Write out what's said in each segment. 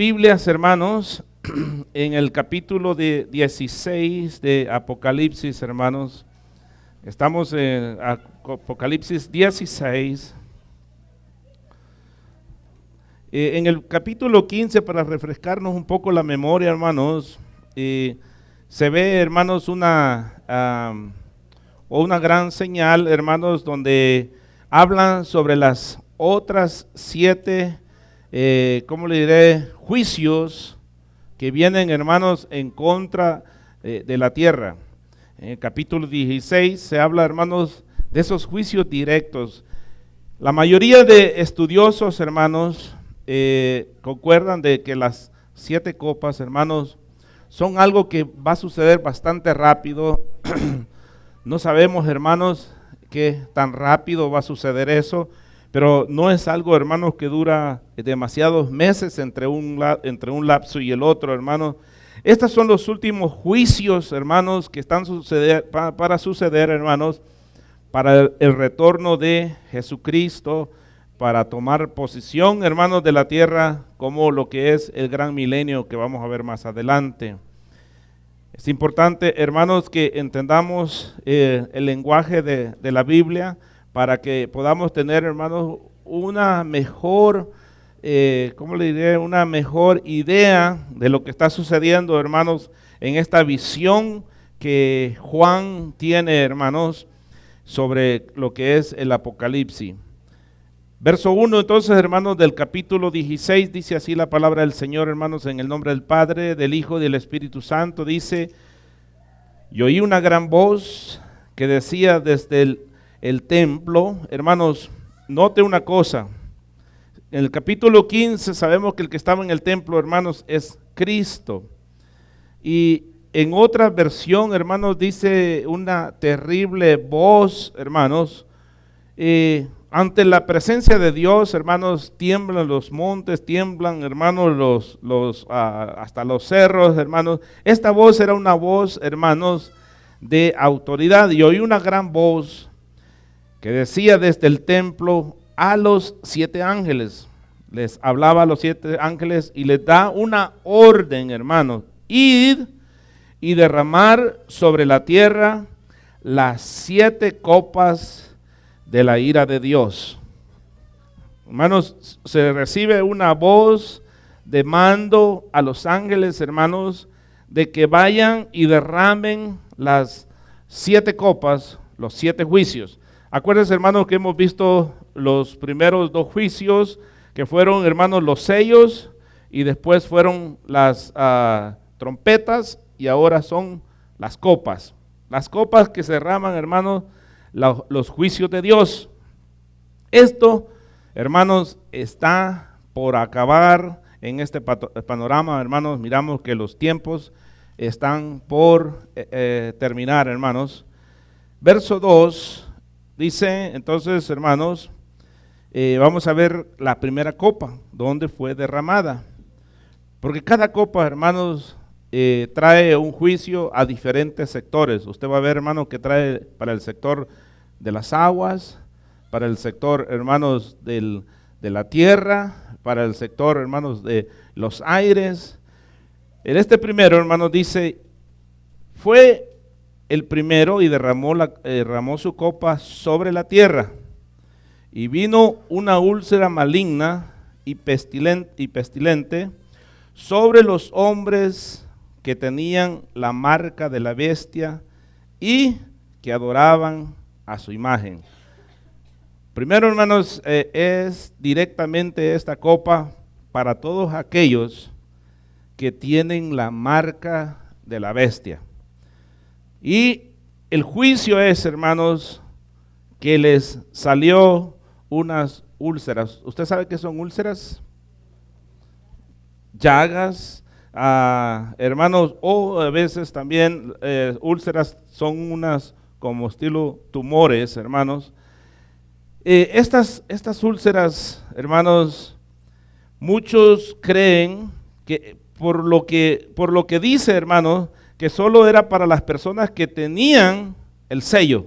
Biblias, hermanos, en el capítulo 16 de Apocalipsis, hermanos. Estamos en Apocalipsis 16. En el capítulo 15, para refrescarnos un poco la memoria, hermanos, se ve, hermanos, una gran señal, hermanos, donde hablan sobre las otras 7, ¿cómo le diré?, juicios que vienen, hermanos, en contra de la tierra. En el capítulo 16 se habla, hermanos, de esos juicios directos. La mayoría de estudiosos, hermanos, concuerdan de que las 7 copas, hermanos, son algo que va a suceder bastante rápido. No sabemos, hermanos, qué tan rápido va a suceder eso, pero no es algo, hermanos, que dura demasiados meses entre un lapso y el otro, hermanos. Estos son los últimos juicios, hermanos, que están para suceder, hermanos, para el retorno de Jesucristo, para tomar posición, hermanos, de la tierra, como lo que es el gran milenio que vamos a ver más adelante. Es importante, hermanos, que entendamos el lenguaje de la Biblia para que podamos tener, hermanos, una mejor, ¿cómo le diré?, una mejor idea de lo que está sucediendo, hermanos, en esta visión que Juan tiene, hermanos, sobre lo que es el Apocalipsis. Verso 1, entonces, hermanos, del capítulo 16, dice así la palabra del Señor, hermanos, en el nombre del Padre, del Hijo y del Espíritu Santo, dice: y oí una gran voz que decía desde el templo, hermanos, note una cosa, en el capítulo 15 sabemos que el que estaba en el templo, hermanos, es Cristo, y en otra versión, hermanos, dice una terrible voz, hermanos, ante la presencia de Dios, hermanos, tiemblan los montes, tiemblan, hermanos, hasta los cerros, hermanos. Esta voz era una voz, hermanos, de autoridad, y oí una gran voz que decía desde el templo a los 7 ángeles, les hablaba a los 7 ángeles y les da una orden, hermanos: id y derramar sobre la tierra las 7 copas de la ira de Dios. Hermanos, se recibe una voz de mando a los ángeles, hermanos, de que vayan y derramen las 7 copas, los 7 juicios. Acuérdense, hermanos, que hemos visto los primeros 2 juicios, que fueron, hermanos, los sellos, y después fueron las trompetas, y ahora son las copas. Las copas que se derraman, hermanos, los juicios de Dios. Esto, hermanos, está por acabar en este panorama, hermanos. Miramos que los tiempos están por terminar, hermanos. Verso 2 dice, entonces, hermanos, vamos a ver la primera copa, donde fue derramada. Porque cada copa, hermanos, trae un juicio a diferentes sectores. Usted va a ver, hermano, que trae para el sector de las aguas, para el sector, hermanos, de la tierra, para el sector, hermanos, de los aires. En este primero, hermanos, dice, fue el primero y derramó su copa sobre la tierra, y vino una úlcera maligna y pestilente sobre los hombres que tenían la marca de la bestia y que adoraban a su imagen. Primero, hermanos, es directamente esta copa para todos aquellos que tienen la marca de la bestia. Y el juicio es, hermanos, que les salió unas úlceras. ¿Usted sabe qué son úlceras? Llagas, hermanos, o a veces también úlceras son unas como estilo tumores, hermanos. Estas úlceras, hermanos, muchos creen que por lo que dice, hermanos, que solo era para las personas que tenían el sello,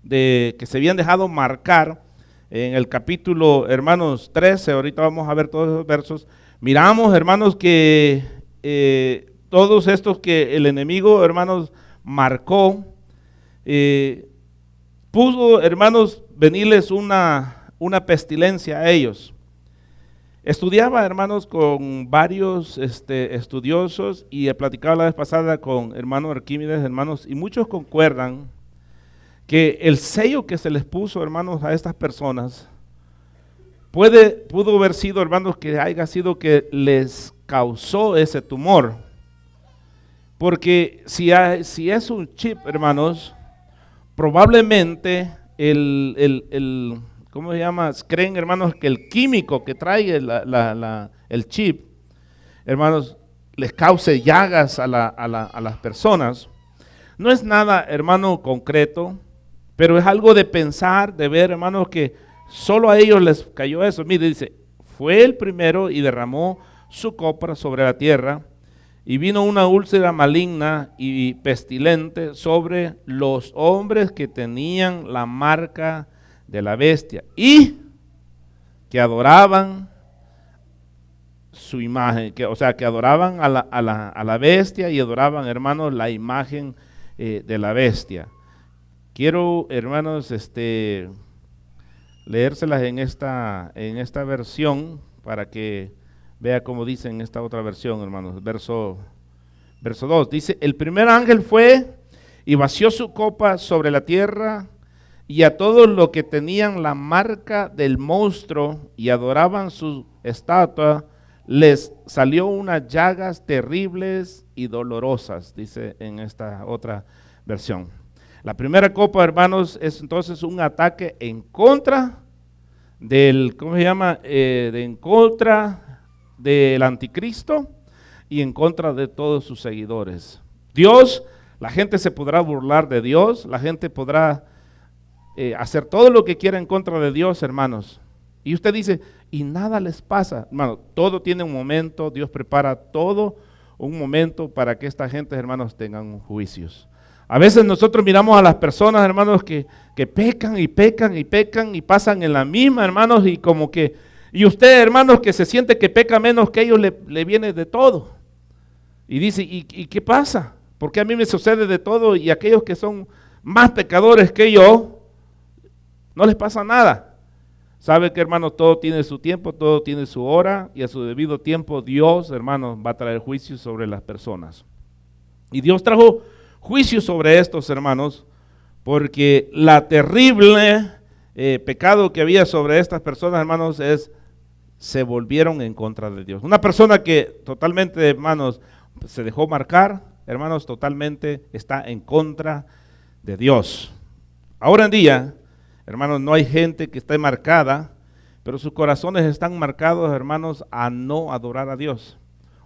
de que se habían dejado marcar en el capítulo, hermanos, 13, ahorita vamos a ver todos esos versos, Miramos, hermanos, que todos estos que el enemigo, hermanos, marcó, pudo, hermanos, venirles una pestilencia a ellos. Estudiaba, hermanos, con varios estudiosos y he platicado la vez pasada con hermano Arquímedes, hermanos, y muchos concuerdan que el sello que se les puso, hermanos, a estas personas pudo haber sido, hermanos, que haya sido que les causó ese tumor. Porque si es un chip, hermanos, probablemente ¿cómo se llama? Creen, hermanos, que el químico que trae el chip, hermanos, les cause llagas a las personas. No es nada, hermano, concreto, pero es algo de pensar, de ver, hermanos, que solo a ellos les cayó eso. Mire, dice, fue el primero y derramó su copa sobre la tierra, y vino una úlcera maligna y pestilente sobre los hombres que tenían la marca de la bestia y que adoraban su imagen, que adoraban a la bestia y adoraban, hermanos, la imagen de la bestia. Quiero, hermanos, leérselas en esta versión para que vea cómo dice en esta otra versión, hermanos. Verso 2 dice: el primer ángel fue y vació su copa sobre la tierra, y a todos los que tenían la marca del monstruo y adoraban su estatua, les salió unas llagas terribles y dolorosas, dice en esta otra versión. La primera copa, hermanos, es entonces un ataque en contra del, ¿cómo se llama? En contra del anticristo y en contra de todos sus seguidores. Dios, la gente se podrá burlar de Dios, la gente podrá hacer todo lo que quiera en contra de Dios, hermanos. Y usted dice, y nada les pasa. Hermano, todo tiene un momento, Dios prepara todo un momento para que esta gente, hermanos, tengan juicios. A veces nosotros miramos a las personas, hermanos, que pecan y pecan y pecan y pasan en la misma, hermanos, y como que, y usted, hermanos, que se siente que peca menos que ellos, le viene de todo. Y dice, ¿y qué pasa? ¿Por qué a mí me sucede de todo y aquellos que son más pecadores que yo, no les pasa nada? Sabe que, hermanos, todo tiene su tiempo, todo tiene su hora, y a su debido tiempo Dios, hermanos, va a traer juicio sobre las personas. Y Dios trajo juicio sobre estos, hermanos, porque la terrible pecado que había sobre estas personas, hermanos, se volvieron en contra de Dios. Una persona que totalmente, hermanos, se dejó marcar, hermanos, totalmente está en contra de Dios. Ahora en día, hermanos, no hay gente que esté marcada, pero sus corazones están marcados, hermanos, a no adorar a Dios.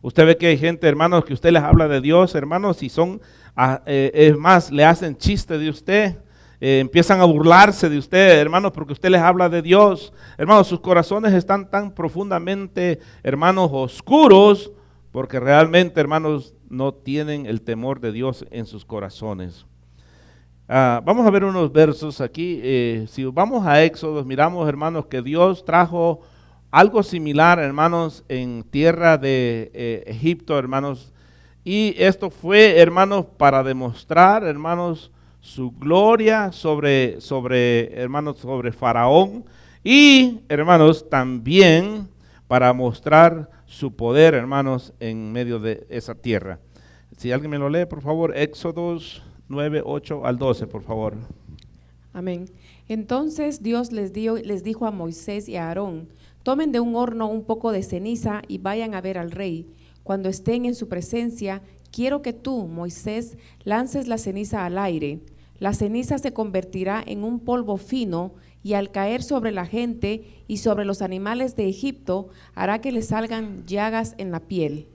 Usted ve que hay gente, hermanos, que usted les habla de Dios, hermanos, y son, es más, le hacen chiste de usted, empiezan a burlarse de usted, hermanos, porque usted les habla de Dios. Hermanos, sus corazones están tan profundamente, hermanos, oscuros, porque realmente, hermanos, no tienen el temor de Dios en sus corazones. Vamos a ver unos versos aquí. Si vamos a Éxodo, miramos, hermanos, que Dios trajo algo similar, hermanos, en tierra de Egipto, hermanos. Y esto fue, hermanos, para demostrar, hermanos, su gloria sobre Faraón. Y, hermanos, también para mostrar su poder, hermanos, en medio de esa tierra. Si alguien me lo lee, por favor, Éxodos 9, 8 al 12, por favor. Amén. Entonces Dios les dijo a Moisés y a Aarón: tomen de un horno un poco de ceniza y vayan a ver al rey. Cuando estén en su presencia, quiero que tú, Moisés, lances la ceniza al aire. La ceniza se convertirá en un polvo fino, y al caer sobre la gente y sobre los animales de Egipto, hará que les salgan llagas en la piel.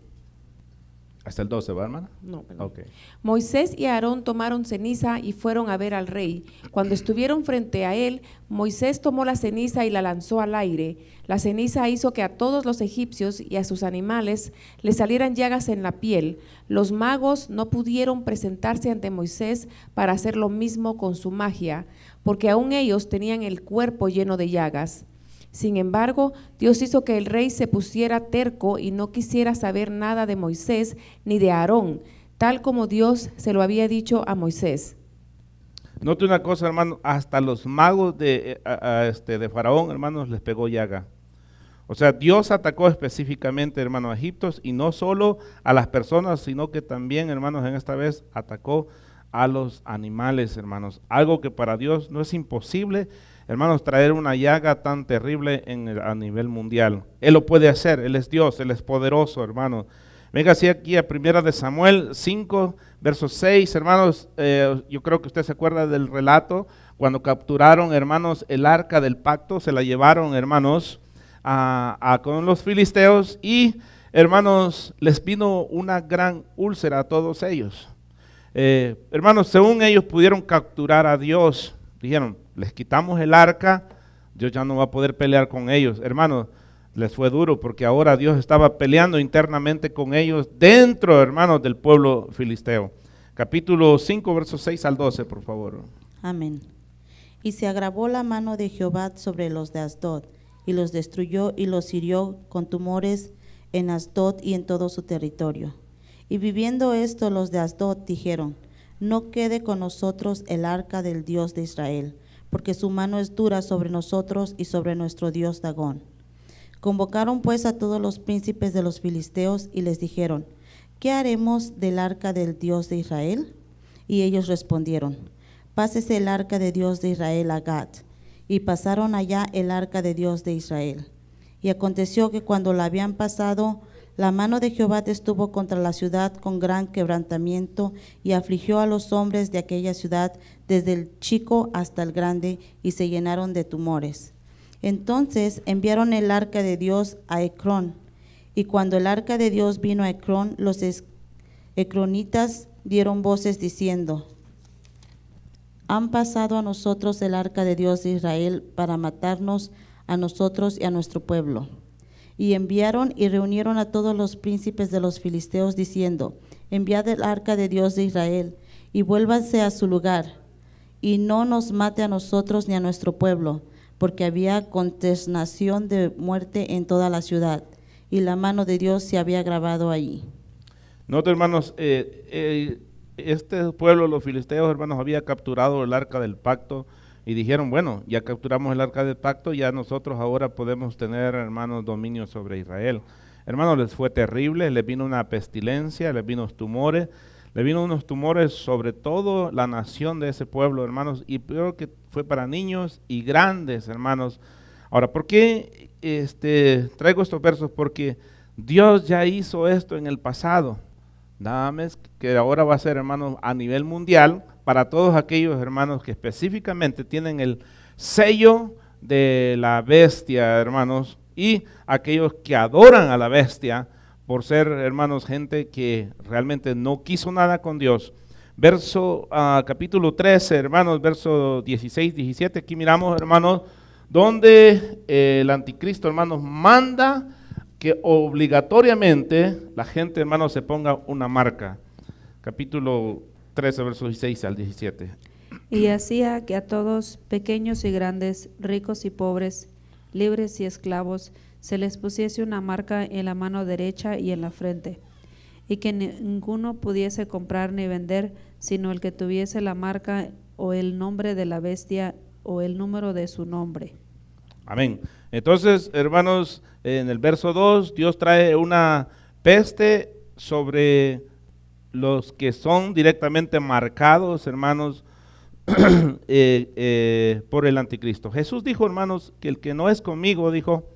Hasta el 12, ¿va, hermana? No, perdón. Okay. Moisés y Aarón tomaron ceniza y fueron a ver al rey. Cuando estuvieron frente a él, Moisés tomó la ceniza y la lanzó al aire. La ceniza hizo que a todos los egipcios y a sus animales les salieran llagas en la piel. Los magos no pudieron presentarse ante Moisés para hacer lo mismo con su magia, porque aún ellos tenían el cuerpo lleno de llagas. Sin embargo, Dios hizo que el rey se pusiera terco y no quisiera saber nada de Moisés ni de Aarón, tal como Dios se lo había dicho a Moisés. Note una cosa, hermano, hasta los magos de Faraón, hermanos, les pegó llaga. O sea, Dios atacó específicamente, hermanos, a Egipto, y no solo a las personas, sino que también, hermanos, en esta vez atacó a los animales, hermanos. Algo que para Dios no es imposible, hermanos, traer una llaga tan terrible a nivel mundial. Él lo puede hacer, Él es Dios, Él es poderoso, hermanos. Venga así aquí a 1 de Samuel 5, verso 6, hermanos, yo creo que usted se acuerda del relato, cuando capturaron, hermanos, el arca del pacto, se la llevaron, hermanos, con los filisteos y, hermanos, les vino una gran úlcera a todos ellos. Hermanos, según ellos pudieron capturar a Dios, dijeron, les quitamos el arca, Dios ya no va a poder pelear con ellos. Hermanos, les fue duro porque ahora Dios estaba peleando internamente con ellos dentro, hermanos, del pueblo filisteo. Capítulo 5, versos 6 al 12, por favor. Amén. Y se agravó la mano de Jehová sobre los de Asdod, y los destruyó y los hirió con tumores en Asdod y en todo su territorio. Y viviendo esto, los de Asdod dijeron, no quede con nosotros el arca del Dios de Israel, porque su mano es dura sobre nosotros y sobre nuestro Dios Dagón. Convocaron pues a todos los príncipes de los filisteos y les dijeron, ¿qué haremos del arca del Dios de Israel? Y ellos respondieron, pásese el arca de Dios de Israel a Gat. Y pasaron allá el arca de Dios de Israel. Y aconteció que cuando la habían pasado, la mano de Jehová estuvo contra la ciudad con gran quebrantamiento y afligió a los hombres de aquella ciudad, desde el chico hasta el grande, y se llenaron de tumores. Entonces enviaron el arca de Dios a Ecrón, y cuando el arca de Dios vino a Ecrón, los ecronitas dieron voces diciendo, han pasado a nosotros el arca de Dios de Israel para matarnos a nosotros y a nuestro pueblo. Y enviaron y reunieron a todos los príncipes de los filisteos diciendo, enviad el arca de Dios de Israel y vuélvanse a su lugar, y no nos mate a nosotros ni a nuestro pueblo, porque había consternación de muerte en toda la ciudad, y la mano de Dios se había agravado allí. Note, hermanos, este pueblo, los filisteos, hermanos, había capturado el arca del pacto y dijeron, bueno, ya capturamos el arca del pacto, ya nosotros ahora podemos tener, hermanos, dominio sobre Israel. Hermanos, les fue terrible, les vino una pestilencia, les vino tumores, les vino unos tumores sobre todo la nación de ese pueblo, hermanos, y peor que fue para niños y grandes, hermanos. Ahora, ¿por qué traigo estos versos? Porque Dios ya hizo esto en el pasado. Nada más que ahora va a ser, hermanos, a nivel mundial, para todos aquellos hermanos que específicamente tienen el sello de la bestia, hermanos, y aquellos que adoran a la bestia por ser, hermanos, gente que realmente no quiso nada con Dios. Capítulo 13, hermanos, verso 16, 17, aquí miramos, hermanos, donde el anticristo, hermanos, manda que obligatoriamente la gente, hermanos, se ponga una marca. Capítulo 13, versos 16 al 17. Y hacía que a todos, pequeños y grandes, ricos y pobres, libres y esclavos, se les pusiese una marca en la mano derecha y en la frente, y que ninguno pudiese comprar ni vender, sino el que tuviese la marca o el nombre de la bestia o el número de su nombre. Amén. Entonces, hermanos, en el verso 2, Dios trae una peste sobre los que son directamente marcados, hermanos, por el anticristo. Jesús dijo, hermanos, que el que no es conmigo, dijo,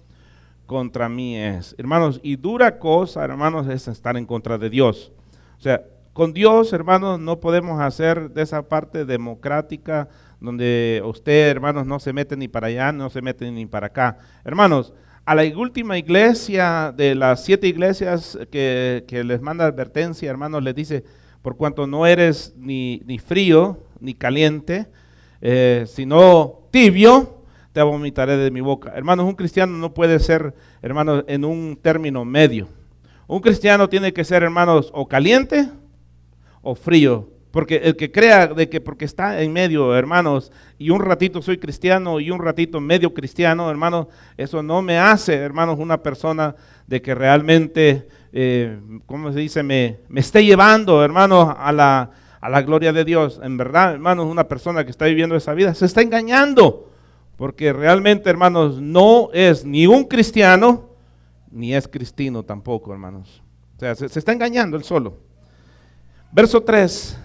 contra mí es. Hermanos, y dura cosa, hermanos, es estar en contra de Dios. O sea, con Dios, hermanos, no podemos hacer de esa parte democrática donde usted, hermanos, no se mete ni para allá, no se mete ni para acá. Hermanos, a la última iglesia de las 7 iglesias que les manda advertencia, hermanos, les dice, por cuanto no eres ni frío ni caliente, sino tibio, te vomitaré de mi boca. Hermanos, un cristiano no puede ser, hermanos, en un término medio. Un cristiano tiene que ser, hermanos, o caliente o frío Porque el que crea de que porque está en medio, hermanos, y un ratito soy cristiano y un ratito medio cristiano, hermanos, eso no me hace, hermanos, una persona de que realmente, ¿cómo se dice? Me esté llevando, hermanos, a la gloria de Dios. En verdad, hermanos, una persona que está viviendo esa vida se está engañando, porque realmente, hermanos, no es ni un cristiano, ni es cristino tampoco, hermanos. O sea, se está engañando él solo. Verso 3.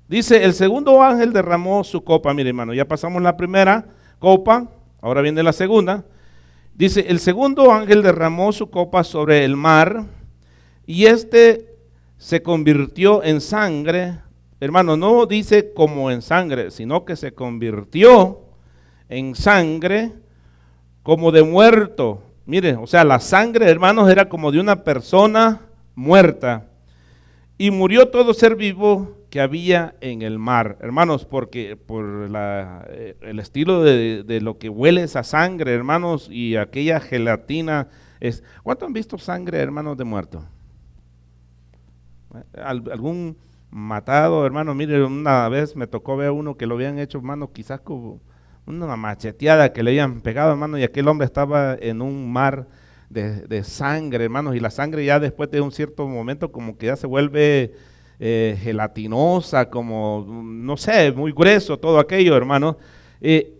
Dice, el segundo ángel derramó su copa. Mire, hermano, ya pasamos la primera copa, ahora viene la segunda. Dice, el segundo ángel derramó su copa sobre el mar y se convirtió en sangre. Hermano, no dice como en sangre, sino que se convirtió en sangre como de muerto. Mire, o sea, la sangre, hermanos, era como de una persona muerta. Y murió todo ser vivo que había en el mar, hermanos, porque por el estilo de lo que huele esa sangre, hermanos, y aquella gelatina es. ¿Cuánto han visto sangre, hermanos, de muerto? ¿Algún matado, hermano? Mire, una vez me tocó ver uno que lo habían hecho, hermano, quizás como una macheteada que le habían pegado, hermano, y aquel hombre estaba en un mar de sangre, hermanos, y la sangre ya después de un cierto momento como que ya se vuelve gelatinosa, como, no sé, muy grueso todo aquello, hermanos. El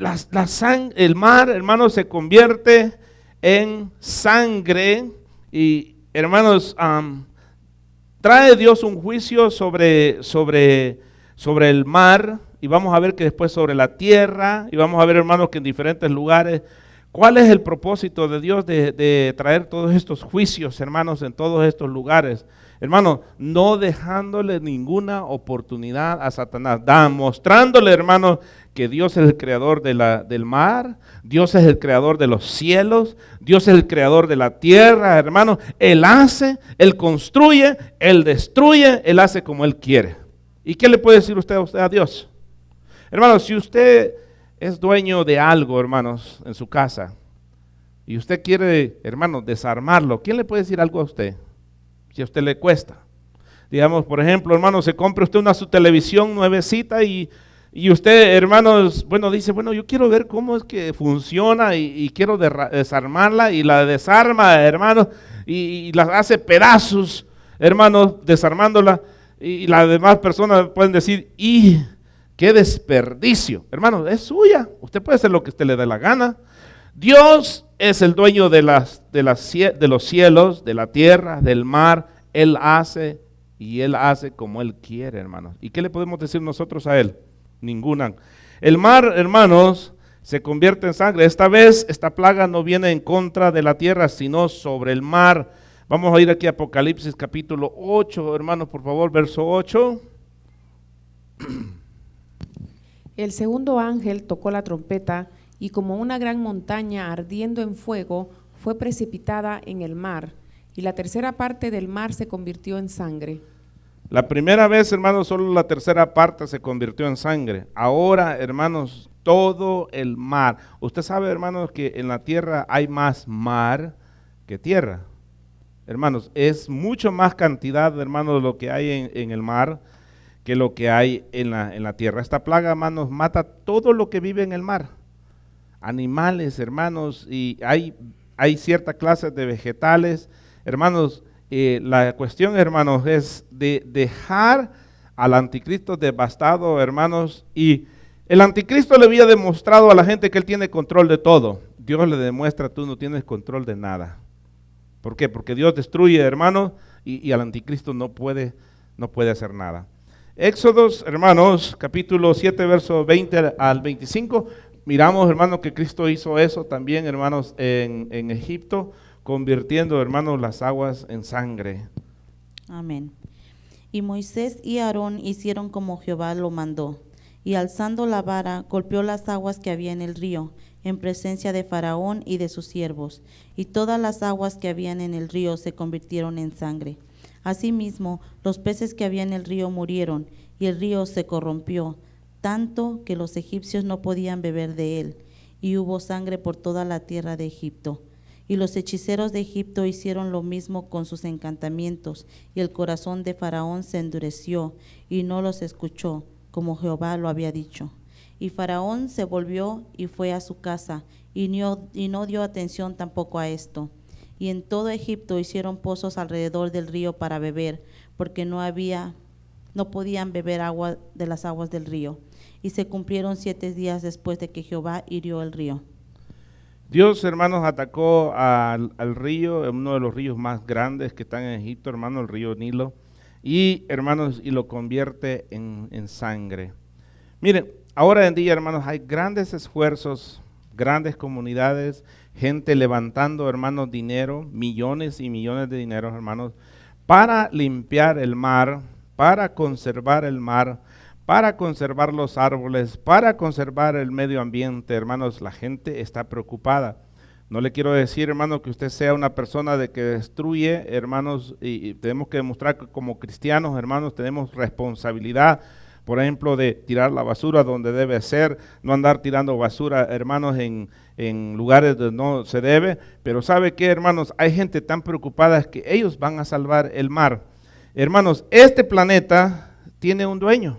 mar, hermanos, se convierte en sangre y, hermanos, trae Dios un juicio sobre el mar, y vamos a ver que después sobre la tierra, y vamos a ver, hermanos, que en diferentes lugares. ¿Cuál es el propósito de Dios de traer todos estos juicios, hermanos, en todos estos lugares? Hermanos, no dejándole ninguna oportunidad a Satanás, mostrándole, hermanos, que Dios es el creador del mar, Dios es el creador de los cielos, Dios es el creador de la tierra, hermanos. Él hace, Él construye, Él destruye, Él hace como Él quiere. ¿Y qué le puede decir usted a Dios? Hermanos, si usted es dueño de algo, hermanos, en su casa, y usted quiere, hermanos, desarmarlo, ¿quién le puede decir algo a usted? Si a usted le cuesta. Digamos, por ejemplo, hermanos, se compra usted su televisión nuevecita y usted, hermanos, bueno, dice, bueno, yo quiero ver cómo es que funciona y quiero desarmarla, y la desarma, hermanos, y la hace pedazos, hermanos, desarmándola, y las demás personas pueden decir, ¡y qué desperdicio! Hermanos, es suya, usted puede hacer lo que usted le dé la gana. Dios es el dueño de los cielos, de la tierra, del mar. Él hace y Él hace como Él quiere, hermanos. ¿Y qué le podemos decir nosotros a Él? Ninguna. El mar, hermanos, se convierte en sangre. Esta vez, esta plaga no viene en contra de la tierra, sino sobre el mar. Vamos a ir aquí a Apocalipsis capítulo 8, hermanos, por favor, verso 8. El segundo ángel tocó la trompeta, y como una gran montaña ardiendo en fuego fue precipitada en el mar, y la tercera parte del mar se convirtió en sangre. La primera vez, hermanos, solo la tercera parte se convirtió en sangre. Ahora, hermanos, todo el mar. Usted sabe, hermanos, que en la tierra hay más mar que tierra. Hermanos, es mucho más cantidad, hermanos, lo que hay en el mar que lo que hay en la tierra. Esta plaga, hermanos, mata todo lo que vive en el mar. Animales, hermanos, y hay cierta clase de vegetales, hermanos. La cuestión, hermanos, es de dejar al anticristo devastado, hermanos, y el anticristo le había demostrado a la gente que él tiene control de todo. Dios le demuestra, tú no tienes control de nada. ¿Por qué? Porque Dios destruye, hermanos, y al anticristo no puede hacer nada. Éxodos, hermanos, capítulo 7, verso 20 al 25, miramos, hermanos, que Cristo hizo eso también, hermanos, en Egipto, convirtiendo, hermanos, las aguas en sangre. Amén. Y Moisés y Aarón hicieron como Jehová lo mandó, y alzando la vara, golpeó las aguas que había en el río, en presencia de Faraón y de sus siervos, y todas las aguas que habían en el río se convirtieron en sangre. Asimismo, los peces que había en el río murieron, y el río se corrompió, tanto que los egipcios no podían beber de él, y hubo sangre por toda la tierra de Egipto. Y los hechiceros de Egipto hicieron lo mismo con sus encantamientos, y el corazón de Faraón se endureció, y no los escuchó, como Jehová lo había dicho. Y Faraón se volvió y fue a su casa, y no dio atención tampoco a esto. Y en todo Egipto hicieron pozos alrededor del río para beber, porque no podían beber agua de las aguas del río. Y se cumplieron 7 días después de que Jehová hirió el río. Dios, hermanos, atacó al río, uno de los ríos más grandes que están en Egipto, hermanos, el río Nilo, y hermanos, y lo convierte en sangre. Miren, ahora en día, hermanos, hay grandes esfuerzos, grandes comunidades, gente levantando, hermanos, dinero, millones y millones de dinero, hermanos, para limpiar el mar, para conservar el mar, para conservar los árboles, para conservar el medio ambiente. Hermanos, la gente está preocupada. No le quiero decir, hermano, que usted sea una persona de que destruye, hermanos, y tenemos que demostrar que como cristianos, hermanos, tenemos responsabilidad, por ejemplo, de tirar la basura donde debe ser, no andar tirando basura, hermanos, en lugares donde no se debe. Pero ¿sabe qué, hermanos? Hay gente tan preocupada que ellos van a salvar el mar. Hermanos, este planeta tiene un dueño.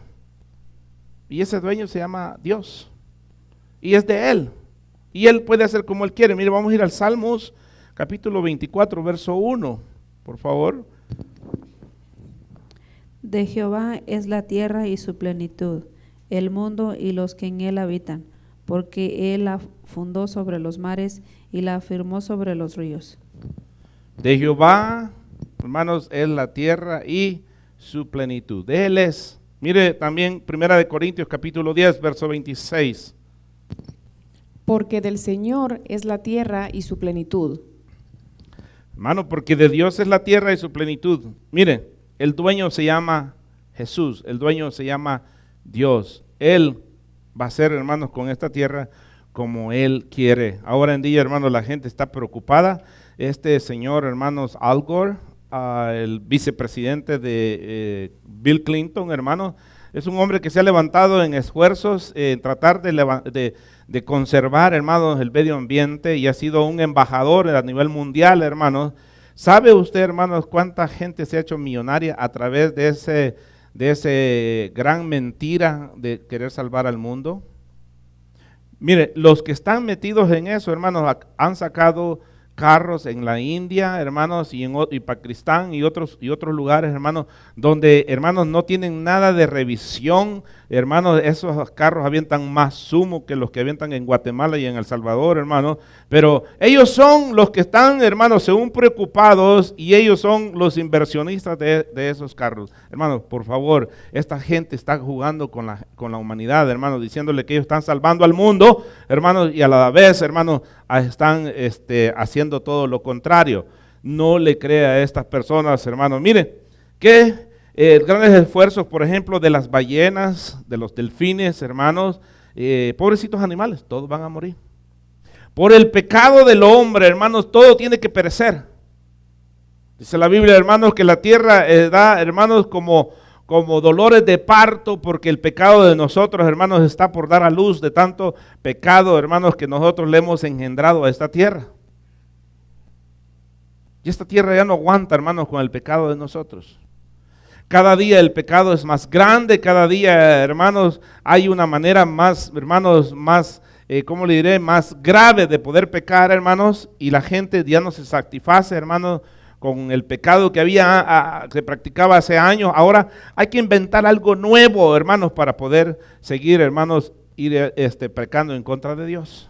Y ese dueño se llama Dios. Y es de Él. Y Él puede hacer como Él quiere. Mire, vamos a ir al Salmos, capítulo 24, verso 1, por favor. De Jehová es la tierra y su plenitud, el mundo y los que en él habitan, porque Él la fundó sobre los mares y la afirmó sobre los ríos. De Jehová, hermanos, es la tierra y su plenitud. De Él es. Mire también 1 Corintios capítulo 10, verso 26. Porque del Señor es la tierra y su plenitud. Hermano, porque de Dios es la tierra y su plenitud. Mire, el dueño se llama Jesús, el dueño se llama Dios. Él va a ser, hermanos, con esta tierra como Él quiere. Ahora en día, hermanos, la gente está preocupada. Este señor, hermanos, Al Gore, el vicepresidente de Bill Clinton, hermano, es un hombre que se ha levantado en esfuerzos en tratar de conservar, hermanos, el medio ambiente, y ha sido un embajador a nivel mundial, hermanos. ¿Sabe usted, hermanos, cuánta gente se ha hecho millonaria a través de ese gran mentira de querer salvar al mundo? Mire, los que están metidos en eso, hermanos, han sacado carros en la India, hermanos, y Pakistán y otros lugares, hermanos, donde, hermanos, no tienen nada de revisión. Hermanos, esos carros avientan más humo que los que avientan en Guatemala y en El Salvador, hermanos. Pero ellos son los que están, hermanos, según preocupados, y ellos son los inversionistas de esos carros. Hermanos, por favor, esta gente está jugando con la humanidad, hermanos, diciéndole que ellos están salvando al mundo, hermanos, y a la vez, hermanos, están haciendo todo lo contrario. No le crea a estas personas, hermanos. Mire, que grandes esfuerzos, por ejemplo, de las ballenas, de los delfines, hermanos, pobrecitos animales, todos van a morir. Por el pecado del hombre, hermanos, todo tiene que perecer. Dice la Biblia, hermanos, que la tierra da, hermanos, como dolores de parto, porque el pecado de nosotros, hermanos, está por dar a luz de tanto pecado, hermanos, que nosotros le hemos engendrado a esta tierra. Y esta tierra ya no aguanta, hermanos, con el pecado de nosotros. Cada día el pecado es más grande, cada día, hermanos, hay una manera más, hermanos, más, ¿cómo le diré?, más grave de poder pecar, hermanos, y la gente ya no se satisface, hermanos, con el pecado que se practicaba hace años. Ahora hay que inventar algo nuevo, hermanos, para poder seguir, hermanos, ir pecando en contra de Dios.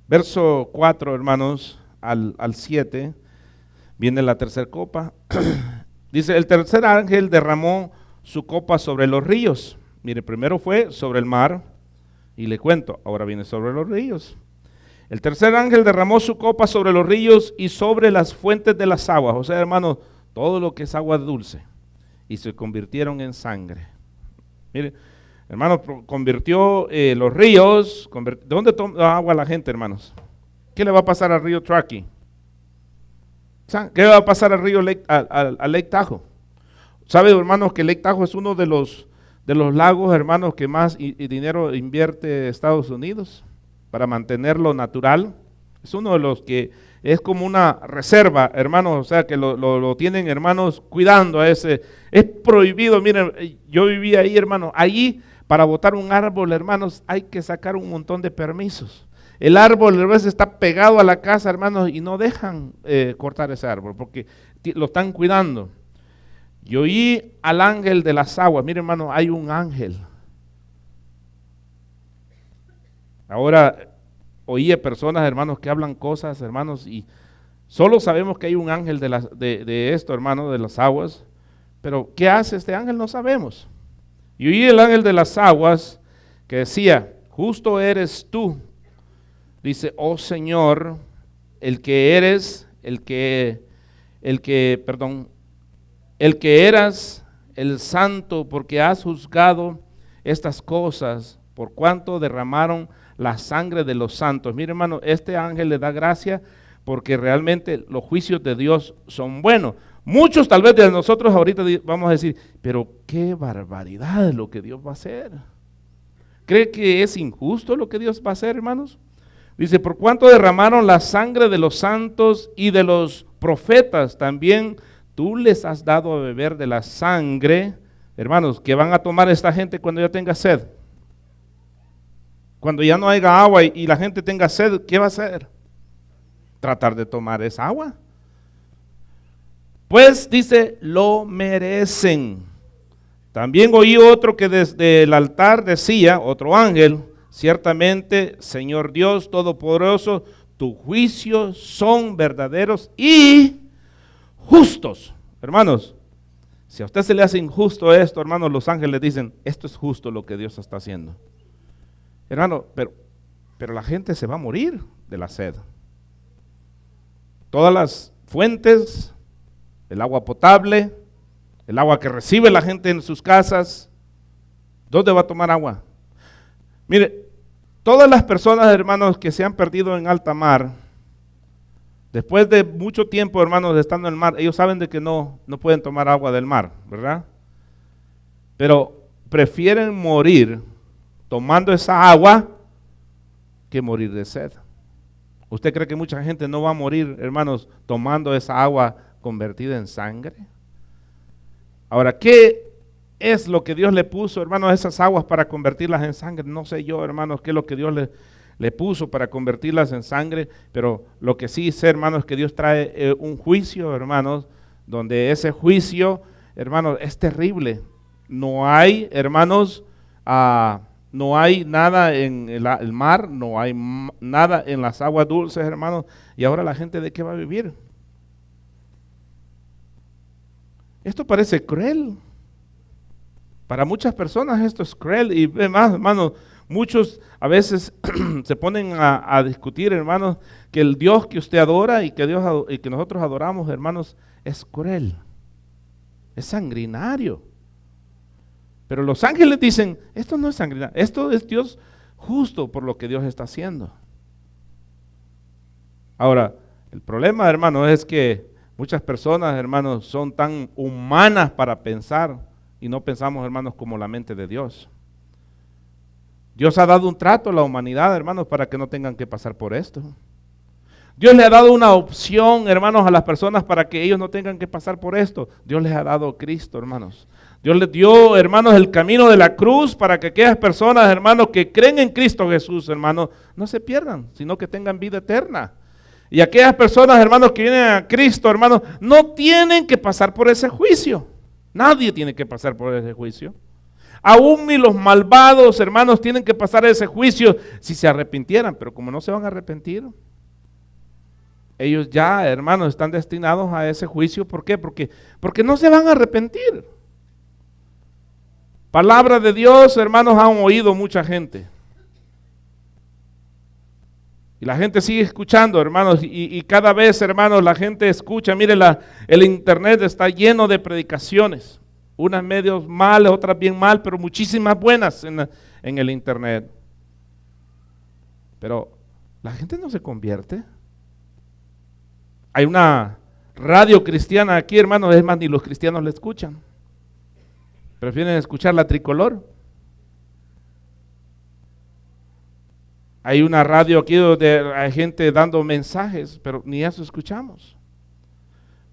Verso 4, hermanos, al 7, viene la tercera copa. Dice, el tercer ángel derramó su copa sobre los ríos. Mire, primero fue sobre el mar, y le cuento, ahora viene sobre los ríos. El tercer ángel derramó su copa sobre los ríos y sobre las fuentes de las aguas, o sea, hermanos, todo lo que es agua dulce, y se convirtieron en sangre. Mire, hermanos, convirtió los ríos. ¿De dónde toma agua la gente, hermanos? ¿Qué le va a pasar al río Truckee? ¿Qué va a pasar al río al Lake Tahoe? ¿Sabe, hermanos, que Lake Tahoe es uno de los lagos, hermanos, que más dinero invierte Estados Unidos para mantenerlo natural? Es uno de los que es como una reserva, hermanos, o sea que lo tienen, hermanos, cuidando a ese. Es prohibido, miren, yo vivía ahí, hermanos, allí para botar un árbol, hermanos, hay que sacar un montón de permisos. El árbol a veces está pegado a la casa, hermanos, y no dejan cortar ese árbol porque lo están cuidando. Yo oí al ángel de las aguas. Mire, hermano, hay un ángel. Ahora oí a personas, hermanos, que hablan cosas, hermanos, y solo sabemos que hay un ángel de esto, hermano, de las aguas. Pero ¿qué hace este ángel? No sabemos. Y oí el ángel de las aguas que decía: justo eres tú. Dice: oh Señor, el que eras el santo, porque has juzgado estas cosas, por cuanto derramaron la sangre de los santos. Mire, hermano, este ángel le da gracia porque realmente los juicios de Dios son buenos. Muchos tal vez de nosotros ahorita vamos a decir: pero qué barbaridad lo que Dios va a hacer. ¿Cree que es injusto lo que Dios va a hacer, hermanos? Dice: por cuanto derramaron la sangre de los santos y de los profetas, también tú les has dado a beber de la sangre. Hermanos, ¿qué van a tomar esta gente cuando ya tenga sed? Cuando ya no haya agua y la gente tenga sed, ¿qué va a hacer? Tratar de tomar esa agua. Pues dice: lo merecen. También oí otro que desde el altar decía, otro ángel: ciertamente, Señor Dios Todopoderoso, tus juicios son verdaderos y justos. Hermanos, si a usted se le hace injusto esto, hermanos, los ángeles dicen: esto es justo lo que Dios está haciendo. Hermano, pero la gente se va a morir de la sed. Todas las fuentes, el agua potable, el agua que recibe la gente en sus casas, ¿dónde va a tomar agua? Mire, todas las personas, hermanos, que se han perdido en alta mar, después de mucho tiempo, hermanos, de estando en el mar, ellos saben de que no pueden tomar agua del mar, ¿verdad? Pero prefieren morir tomando esa agua que morir de sed. ¿Usted cree que mucha gente no va a morir, hermanos, tomando esa agua convertida en sangre? Ahora, ¿qué es lo que Dios le puso, hermanos, a esas aguas para convertirlas en sangre? No sé yo, hermanos, qué es lo que Dios le puso para convertirlas en sangre, pero lo que sí sé, hermanos, es que Dios trae un juicio, hermanos, donde ese juicio, hermanos, es terrible. No hay, hermanos, no hay nada en el mar, no hay nada en las aguas dulces, hermanos, y ahora la gente, ¿de qué va a vivir? Esto parece cruel. Para muchas personas esto es cruel, y además, hermanos, muchos a veces se ponen a discutir, hermanos, que el Dios que usted adora y que nosotros adoramos, hermanos, es cruel, es sanguinario. Pero los ángeles dicen: esto no es sanguinario, esto es Dios justo por lo que Dios está haciendo. Ahora, el problema, hermanos, es que muchas personas, hermanos, son tan humanas para pensar y no pensamos, hermanos, como la mente de Dios. Dios ha dado un trato a la humanidad, hermanos, para que no tengan que pasar por esto. Dios le ha dado una opción, hermanos, a las personas para que ellos no tengan que pasar por esto. Dios les ha dado a Cristo, hermanos. Dios les dio, hermanos, el camino de la cruz para que aquellas personas, hermanos, que creen en Cristo Jesús, hermanos, no se pierdan, sino que tengan vida eterna. Y aquellas personas, hermanos, que vienen a Cristo, hermanos, no tienen que pasar por ese juicio. Nadie tiene que pasar por ese juicio. Aún ni los malvados, hermanos, tienen que pasar ese juicio si se arrepintieran, pero como no se van a arrepentir, ellos ya, hermanos, están destinados a ese juicio. ¿Por qué? Porque no se van a arrepentir. Palabra de Dios, hermanos, han oído mucha gente. Y la gente sigue escuchando, hermanos, y cada vez, hermanos, la gente escucha. Mire, el internet está lleno de predicaciones. Unas medios mal, otras bien mal, pero muchísimas buenas en el internet. Pero la gente no se convierte. Hay una radio cristiana aquí, hermanos, es más, ni los cristianos la escuchan. Prefieren escuchar la Tricolor. Hay una radio aquí donde hay gente dando mensajes, pero ni eso escuchamos.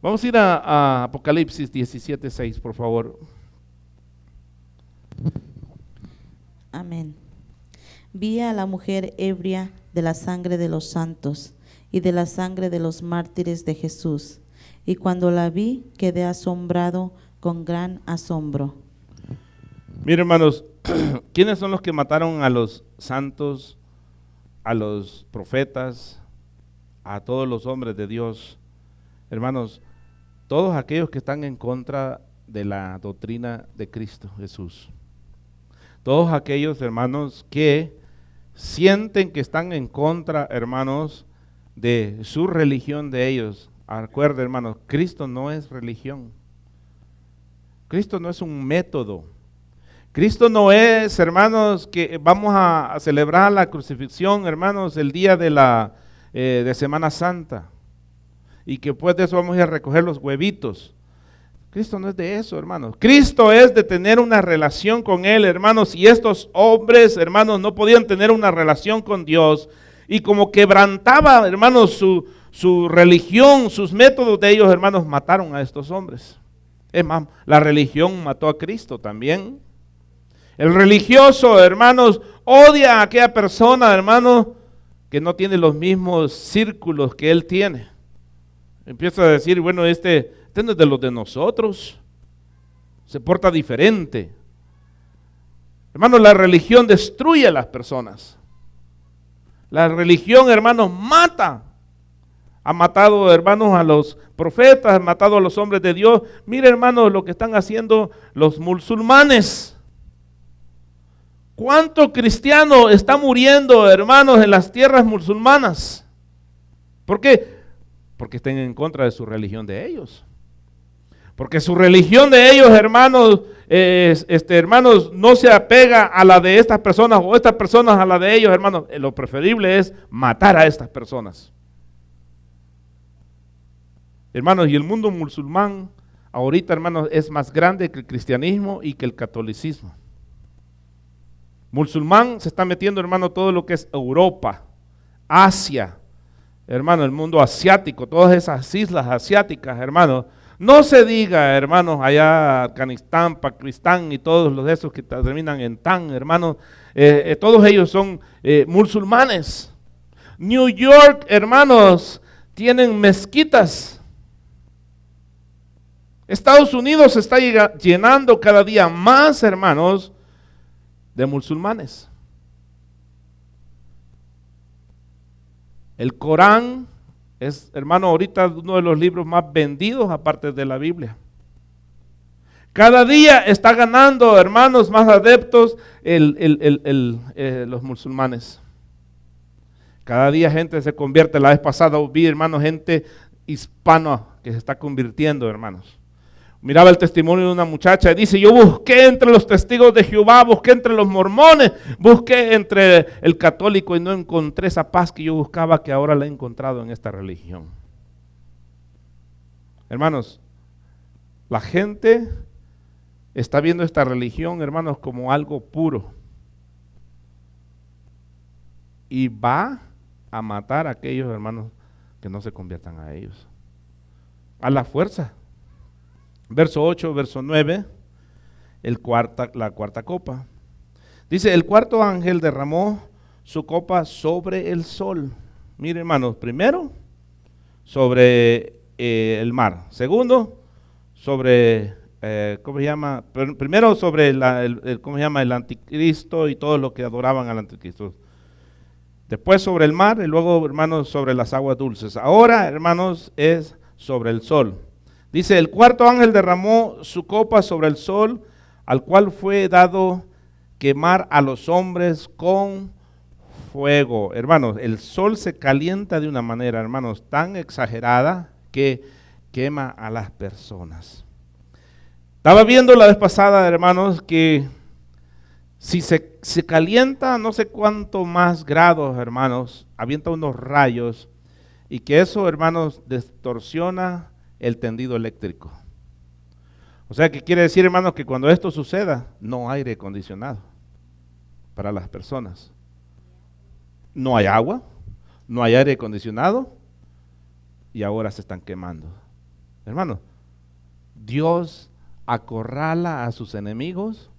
Vamos a ir a Apocalipsis 17:6, por favor. Amén. Vi a la mujer ebria de la sangre de los santos y de la sangre de los mártires de Jesús. Y cuando la vi, quedé asombrado con gran asombro. Miren, hermanos, ¿quiénes son los que mataron a los santos, a los profetas, a todos los hombres de Dios? Hermanos, todos aquellos que están en contra de la doctrina de Cristo Jesús. Todos aquellos, hermanos, que sienten que están en contra, hermanos, de su religión de ellos. Recuerden, hermanos, Cristo no es religión. Cristo no es un método. Cristo no es, hermanos, que vamos a celebrar la crucifixión, hermanos, el día de Semana Santa. Y que después de eso vamos a ir a recoger los huevitos. Cristo no es de eso, hermanos. Cristo es de tener una relación con Él, hermanos. Y estos hombres, hermanos, no podían tener una relación con Dios. Y como quebrantaba, hermanos, su religión, sus métodos de ellos, hermanos, mataron a estos hombres. Es más, la religión mató a Cristo también. El religioso, hermanos, odia a aquella persona, hermano, que no tiene los mismos círculos que él tiene. Empieza a decir, bueno, este no es de los de nosotros, se porta diferente. Hermanos, la religión destruye a las personas. La religión, hermanos, mata. Ha matado, hermanos, a los profetas, ha matado a los hombres de Dios. Mire, hermanos, lo que están haciendo los musulmanes. ¿Cuánto cristiano está muriendo, hermanos, en las tierras musulmanas? ¿Por qué? Porque están en contra de su religión de ellos. Porque su religión de ellos, hermanos, hermanos, no se apega a la de estas personas o estas personas a la de ellos, hermanos. Lo preferible es matar a estas personas. Hermanos, y el mundo musulmán ahorita, hermanos, es más grande que el cristianismo y que el catolicismo. Musulmán se está metiendo, hermano, todo lo que es Europa, Asia, hermano, el mundo asiático, todas esas islas asiáticas, hermano. No se diga, hermanos, allá Afganistán, Pakistán y todos los de esos que terminan en tan, hermanos, todos ellos son musulmanes. New York, hermanos, tienen mezquitas. Estados Unidos se está llenando cada día más, hermanos, de musulmanes. El Corán es, hermano, ahorita uno de los libros más vendidos aparte de la Biblia. Cada día está ganando, hermanos, más adeptos los musulmanes. Cada día gente se convierte. La vez pasada vi, hermanos, gente hispana que se está convirtiendo, hermanos. Miraba el testimonio de una muchacha y dice, yo busqué entre los testigos de Jehová, busqué entre los mormones, busqué entre el católico y no encontré esa paz que yo buscaba, que ahora la he encontrado en esta religión. Hermanos, la gente está viendo esta religión, hermanos, como algo puro. Y va a matar a aquellos, hermanos, que no se conviertan a ellos. A la fuerza. Verso 8, verso 9, la cuarta copa. Dice, el cuarto ángel derramó su copa sobre el sol. Mire, hermanos, primero sobre el mar. Segundo, sobre, ¿cómo se llama? Primero sobre ¿cómo se llama? El anticristo y todo lo que adoraban al anticristo. Después sobre el mar y luego, hermanos, sobre las aguas dulces. Ahora, hermanos, es sobre el sol. Dice, el cuarto ángel derramó su copa sobre el sol, al cual fue dado quemar a los hombres con fuego. Hermanos, el sol se calienta de una manera, hermanos, tan exagerada que quema a las personas. Estaba viendo la vez pasada, hermanos, que si se calienta no sé cuánto más grados, hermanos, avienta unos rayos y que eso, hermanos, distorsiona el tendido eléctrico. O sea, que quiere decir, hermanos, que cuando esto suceda, no hay aire acondicionado para las personas. no hay agua, no hay aire acondicionado y ahora se están quemando. Hermano, Dios acorrala a sus enemigos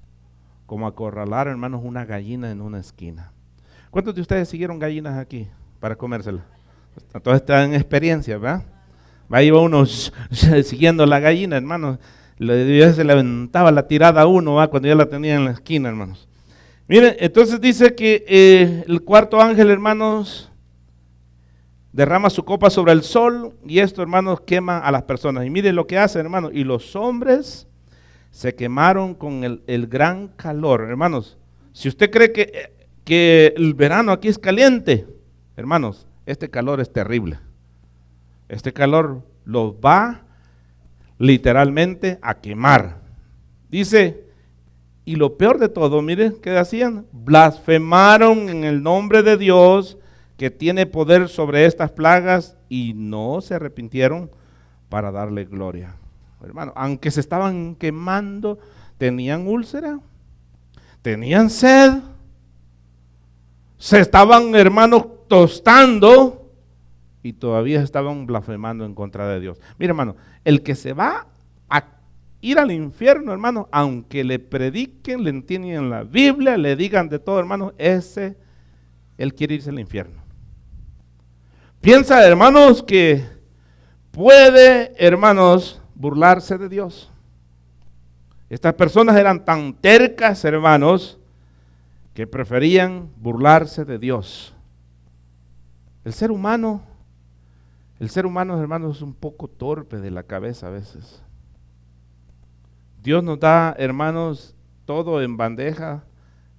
como acorralar, hermanos, una gallina en una esquina. ¿Cuántos de ustedes siguieron gallinas aquí para comérselas? Todos están en experiencia, ¿verdad? Ahí va uno siguiendo la gallina, hermanos. Se le aventaba la tirada a uno, ¿va? Cuando ya la tenía en la esquina, hermanos. Miren, entonces dice que el cuarto ángel, hermanos, derrama su copa sobre el sol y esto, hermanos, quema a las personas. Y miren lo que hace, hermanos. Y los hombres se quemaron con el gran calor. Hermanos, si usted cree que el verano aquí es caliente, hermanos, este calor es terrible. Este calor los va literalmente a quemar. Dice, y lo peor de todo, miren qué hacían, blasfemaron en el nombre de Dios que tiene poder sobre estas plagas y no se arrepintieron para darle gloria. Hermano, aunque se estaban quemando, tenían úlcera, tenían sed, se estaban, hermanos, tostando y todavía estaban blasfemando en contra de Dios. Mira, hermano, el que se va a ir al infierno, hermano, aunque le prediquen, le entiendan la Biblia, le digan de todo, hermano, él quiere irse al infierno. Piensa, hermanos, que puede, hermanos, burlarse de Dios. Estas personas eran tan tercas, hermanos, que preferían burlarse de Dios. El ser humano, hermanos, es un poco torpe de la cabeza a veces. Dios nos da, hermanos, todo en bandeja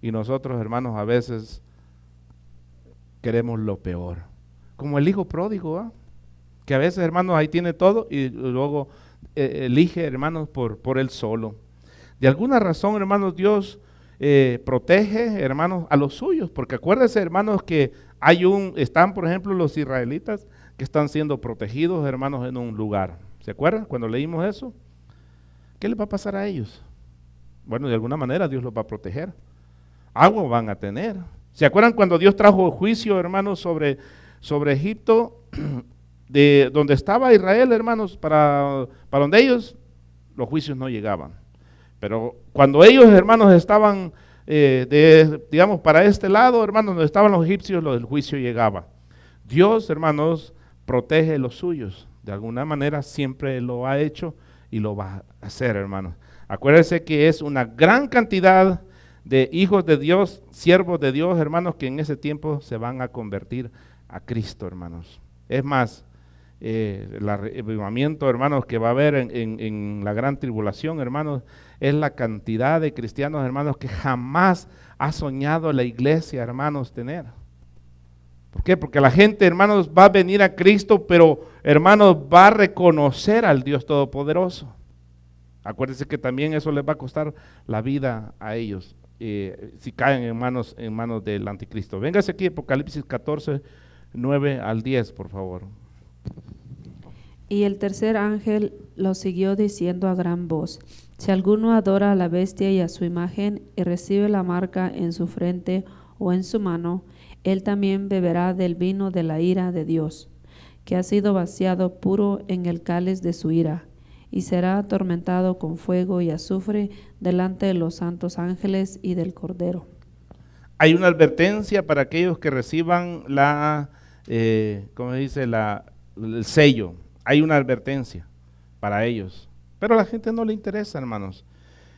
y nosotros, hermanos, a veces queremos lo peor. Como el hijo pródigo, ¿eh? Que a veces, hermanos, ahí tiene todo y luego elige, hermanos, por él solo. De alguna razón, hermanos, Dios protege, hermanos, a los suyos, porque acuérdense, hermanos, que están, por ejemplo, los israelitas que están siendo protegidos, hermanos, en un lugar. ¿Se acuerdan cuando leímos eso? ¿Qué les va a pasar a ellos? Bueno, de alguna manera Dios los va a proteger. Agua van a tener. ¿Se acuerdan cuando Dios trajo juicio, hermanos, sobre Egipto, de donde estaba Israel, hermanos, para donde ellos los juicios no llegaban? Pero cuando ellos, hermanos, estaban, digamos, para este lado, hermanos, donde estaban los egipcios, el juicio llegaba. Dios, hermanos, protege los suyos. De alguna manera siempre lo ha hecho y lo va a hacer, hermanos. Acuérdense que es una gran cantidad de hijos de Dios, siervos de Dios, hermanos, que en ese tiempo se van a convertir a Cristo, hermanos. Es más, el avivamiento, hermanos, que va a haber en la gran tribulación, hermanos, es la cantidad de cristianos, hermanos, que jamás ha soñado la iglesia, hermanos, tener. ¿Por qué? Porque la gente, hermanos, va a venir a Cristo, pero, hermanos, va a reconocer al Dios Todopoderoso. Acuérdense que también eso les va a costar la vida a ellos, si caen en manos del anticristo. Véngase aquí, Apocalipsis 14, 9 al 10, por favor. Y el tercer ángel lo siguió diciendo a gran voz: si alguno adora a la bestia y a su imagen y recibe la marca en su frente o en su mano, él también beberá del vino de la ira de Dios, que ha sido vaciado puro en el cáliz de su ira, y será atormentado con fuego y azufre delante de los santos ángeles y del Cordero. Hay una advertencia para aquellos que reciban el sello. Hay una advertencia para ellos, pero a la gente no le interesa, hermanos.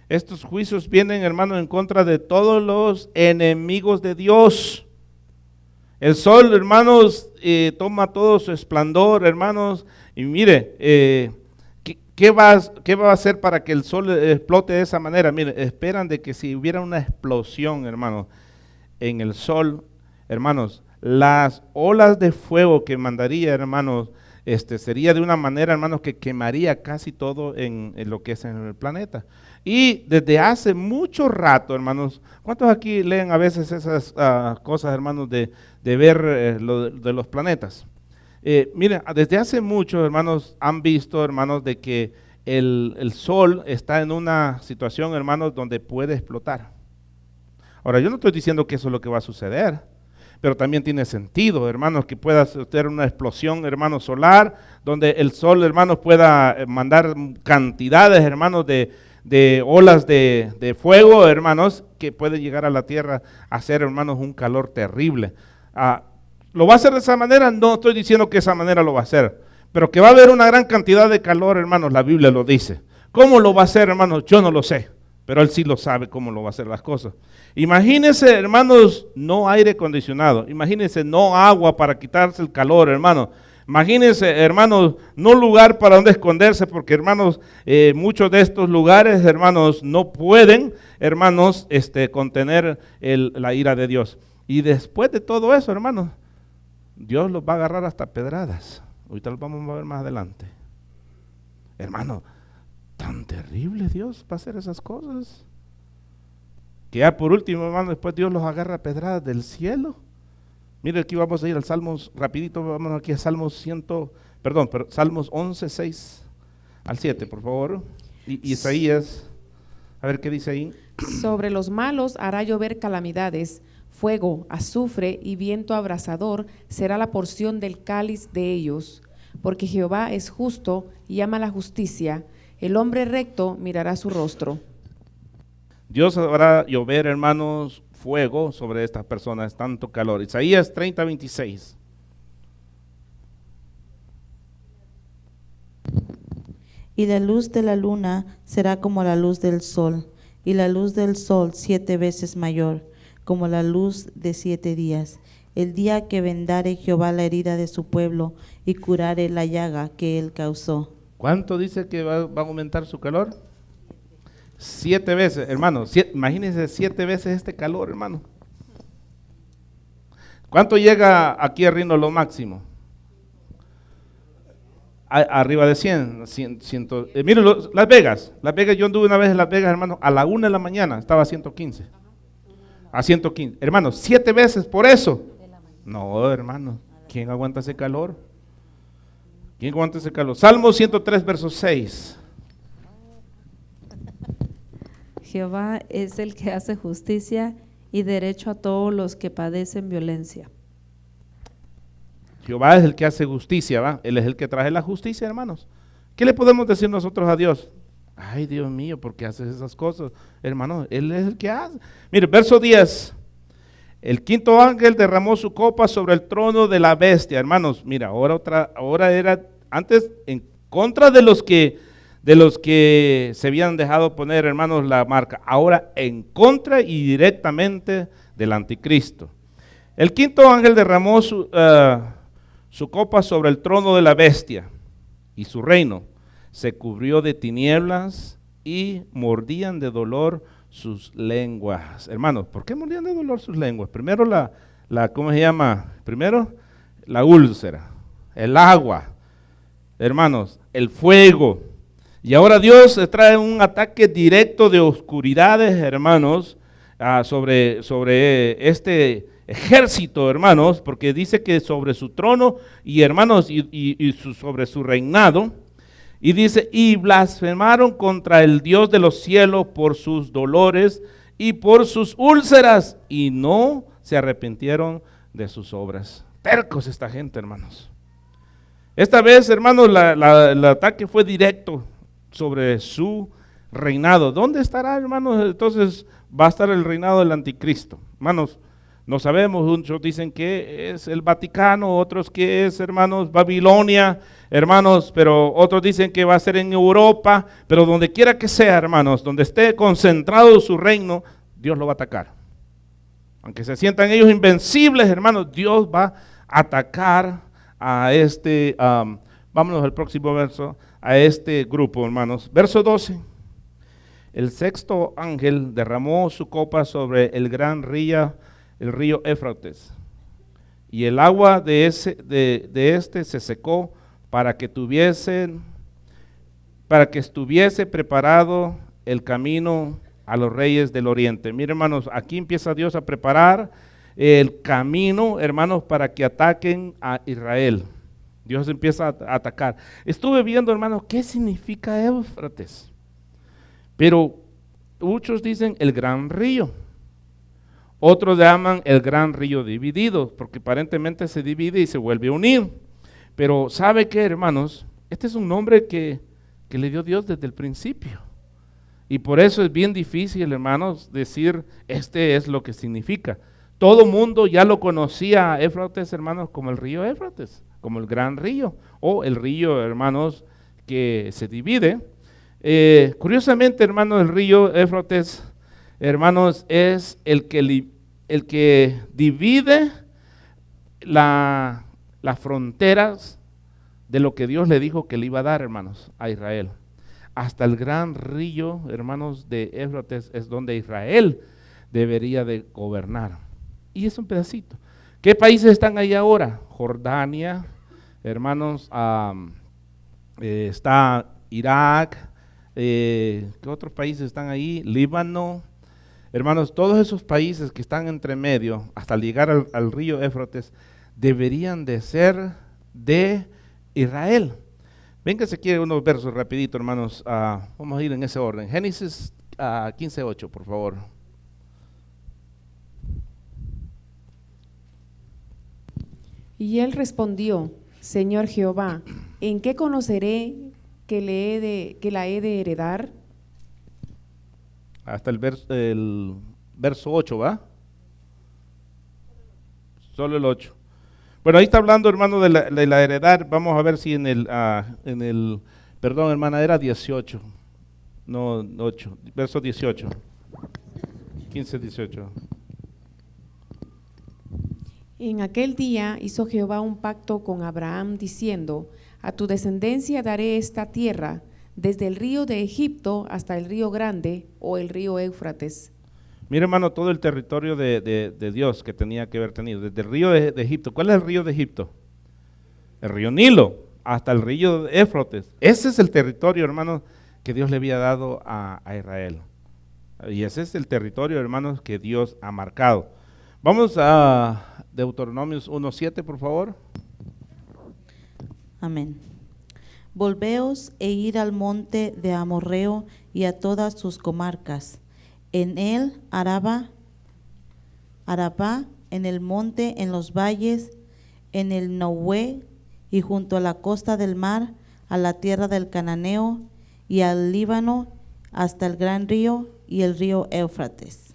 Estos juicios vienen, hermanos, en contra de todos los enemigos de Dios. El sol, hermanos, toma todo su esplendor, hermanos, y mire, ¿qué va a hacer para que el sol explote de esa manera? Mire, esperan de que si hubiera una explosión, hermanos, en el sol, hermanos, las olas de fuego que mandaría, hermanos, sería de una manera, hermanos, que quemaría casi todo en lo que es en el planeta. Y desde hace mucho rato, hermanos, ¿cuántos aquí leen a veces esas cosas, hermanos, de ver lo de los planetas? Miren, desde hace mucho, hermanos, han visto, hermanos, de que el sol está en una situación, hermanos, donde puede explotar. Ahora, yo no estoy diciendo que eso es lo que va a suceder, pero también tiene sentido, hermanos, que pueda tener una explosión, hermanos, solar, donde el sol, hermanos, pueda mandar cantidades, hermanos, de olas de fuego, hermanos, que puede llegar a la tierra a hacer, hermanos, un calor terrible. ¿Lo va a hacer de esa manera? No estoy diciendo que de esa manera lo va a hacer, pero que va a haber una gran cantidad de calor, hermanos, la Biblia lo dice. ¿Cómo lo va a hacer, hermanos? Yo no lo sé, pero Él sí lo sabe cómo lo va a hacer las cosas. Imagínense, hermanos, no aire acondicionado, imagínense no agua para quitarse el calor, hermanos. Imagínense, hermanos, no lugar para donde esconderse, porque, hermanos, muchos de estos lugares, hermanos, no pueden, hermanos, contener la ira de Dios. Y después de todo eso, hermanos, Dios los va a agarrar hasta pedradas. Ahorita los vamos a ver más adelante. Hermano, tan terrible Dios va a hacer esas cosas. Que ya por último, hermano, después Dios los agarra a pedradas del cielo. Mire, aquí vamos a ir al Salmos, rapidito, vamos aquí a Salmos Salmos 11, 6 al 7, por favor. Y Isaías, a ver qué dice ahí. Sobre los malos hará llover calamidades, fuego, azufre y viento abrasador será la porción del cáliz de ellos. Porque Jehová es justo y ama la justicia, el hombre recto mirará su rostro. Dios hará llover, hermanos, fuego sobre estas personas, tanto calor. Isaías 30, 26. Y la luz de la luna será como la luz del sol, y la luz del sol 7 veces mayor, como la luz de 7 días. El día que vendare Jehová la herida de su pueblo y curare la llaga que él causó. ¿Cuánto dice que va a aumentar su calor? 7 veces, hermano. Imagínense 7 veces este calor, hermano. ¿Cuánto llega aquí a Rino lo máximo? Arriba de 100. Miren, Las Vegas, yo anduve una vez en Las Vegas, hermano, a la 1 de la mañana estaba a 115. A 115. Hermano, 7 veces por eso. No, hermano, ¿quién aguanta ese calor? ¿Quién aguanta ese calor? Salmo 103, verso 6. Jehová es el que hace justicia y derecho a todos los que padecen violencia. Jehová es el que hace justicia, ¿va? Él es el que trae la justicia, hermanos. ¿Qué le podemos decir nosotros a Dios? Ay, Dios mío, ¿por qué haces esas cosas? Hermano, Él es el que hace. Mire, verso 10. El quinto ángel derramó su copa sobre el trono de la bestia. Hermanos, mira, ahora era antes en contra de los que se habían dejado poner, hermanos, la marca. Ahora en contra y directamente del anticristo. El quinto ángel derramó su copa sobre el trono de la bestia, y su reino se cubrió de tinieblas y mordían de dolor sus lenguas. Hermanos, ¿por qué mordían de dolor sus lenguas? Primero ¿cómo se llama? Primero la úlcera, el agua, hermanos, el fuego. Y ahora Dios trae un ataque directo de oscuridades, hermanos, sobre este ejército, hermanos, porque dice que sobre su trono y hermanos sobre su reinado, y dice, y blasfemaron contra el Dios de los cielos por sus dolores y por sus úlceras, y no se arrepintieron de sus obras. Tercos esta gente, hermanos. Esta vez, hermanos, el ataque fue directo sobre su reinado. ¿Dónde estará, hermanos? Entonces va a estar el reinado del anticristo. Hermanos, no sabemos, muchos dicen que es el Vaticano, otros que es, hermanos, Babilonia, hermanos, pero otros dicen que va a ser en Europa, pero donde quiera que sea, hermanos, donde esté concentrado su reino, Dios lo va a atacar. Aunque se sientan ellos invencibles, hermanos, Dios va a atacar a vámonos al próximo verso, a este grupo, hermanos. Verso 12. El sexto ángel derramó su copa sobre el gran río Éufrates, y el agua de este se secó para que estuviese preparado el camino a los reyes del oriente. Miren, hermanos, aquí empieza Dios a preparar el camino, hermanos, para que ataquen a Israel. Dios empieza a atacar. Estuve viendo, hermanos, qué significa Éufrates, pero muchos dicen el gran río. Otros llaman el gran río dividido, porque aparentemente se divide y se vuelve a unir. Pero ¿sabe qué, hermanos? Este es un nombre que le dio Dios desde el principio. Y por eso es bien difícil, hermanos, decir este es lo que significa. Todo mundo ya lo conocía a Éufrates, hermanos, como el río Éufrates, como el gran río, o el río, hermanos, que se divide. Curiosamente, hermanos, el río Éufrates, hermanos, es el que divide las fronteras de lo que Dios le dijo que le iba a dar, hermanos, a Israel. Hasta el gran río, hermanos, de Éufrates es donde Israel debería de gobernar. Y es un pedacito. ¿Qué países están ahí ahora? Jordania, hermanos, está Irak, ¿qué otros países están ahí? Líbano. Hermanos, todos esos países que están entre medio, hasta llegar al río Éufrates, deberían de ser de Israel. Véngase aquí unos versos rapidito, hermanos. Vamos a ir en ese orden. Génesis 15:8, por favor. Y él respondió: Señor Jehová, ¿en qué conoceré que la he de heredar? Hasta el verso 8, ¿va? Solo el 8. Bueno, ahí está hablando, hermano, de la heredad. Vamos a ver si perdón, hermana, era 18, no 8, verso 18, 15:18. En aquel día hizo Jehová un pacto con Abraham, diciendo: a tu descendencia daré esta tierra, desde el río de Egipto hasta el río grande, o el río Éufrates. Mira, hermano, todo el territorio de Dios que tenía que haber tenido, desde el río de Egipto. ¿Cuál es el río de Egipto? El río Nilo, hasta el río de Éufrates. Ese es el territorio, hermano, que Dios le había dado a Israel. Y ese es el territorio, hermanos, que Dios ha marcado. Vamos a Deuteronomios 1:7, por favor. Amén. Volveos e ir al monte de Amorreo y a todas sus comarcas. En el Arabá, en el monte, en los valles, en el Noé y junto a la costa del mar, a la tierra del Cananeo y al Líbano, hasta el gran río y el río Éufrates.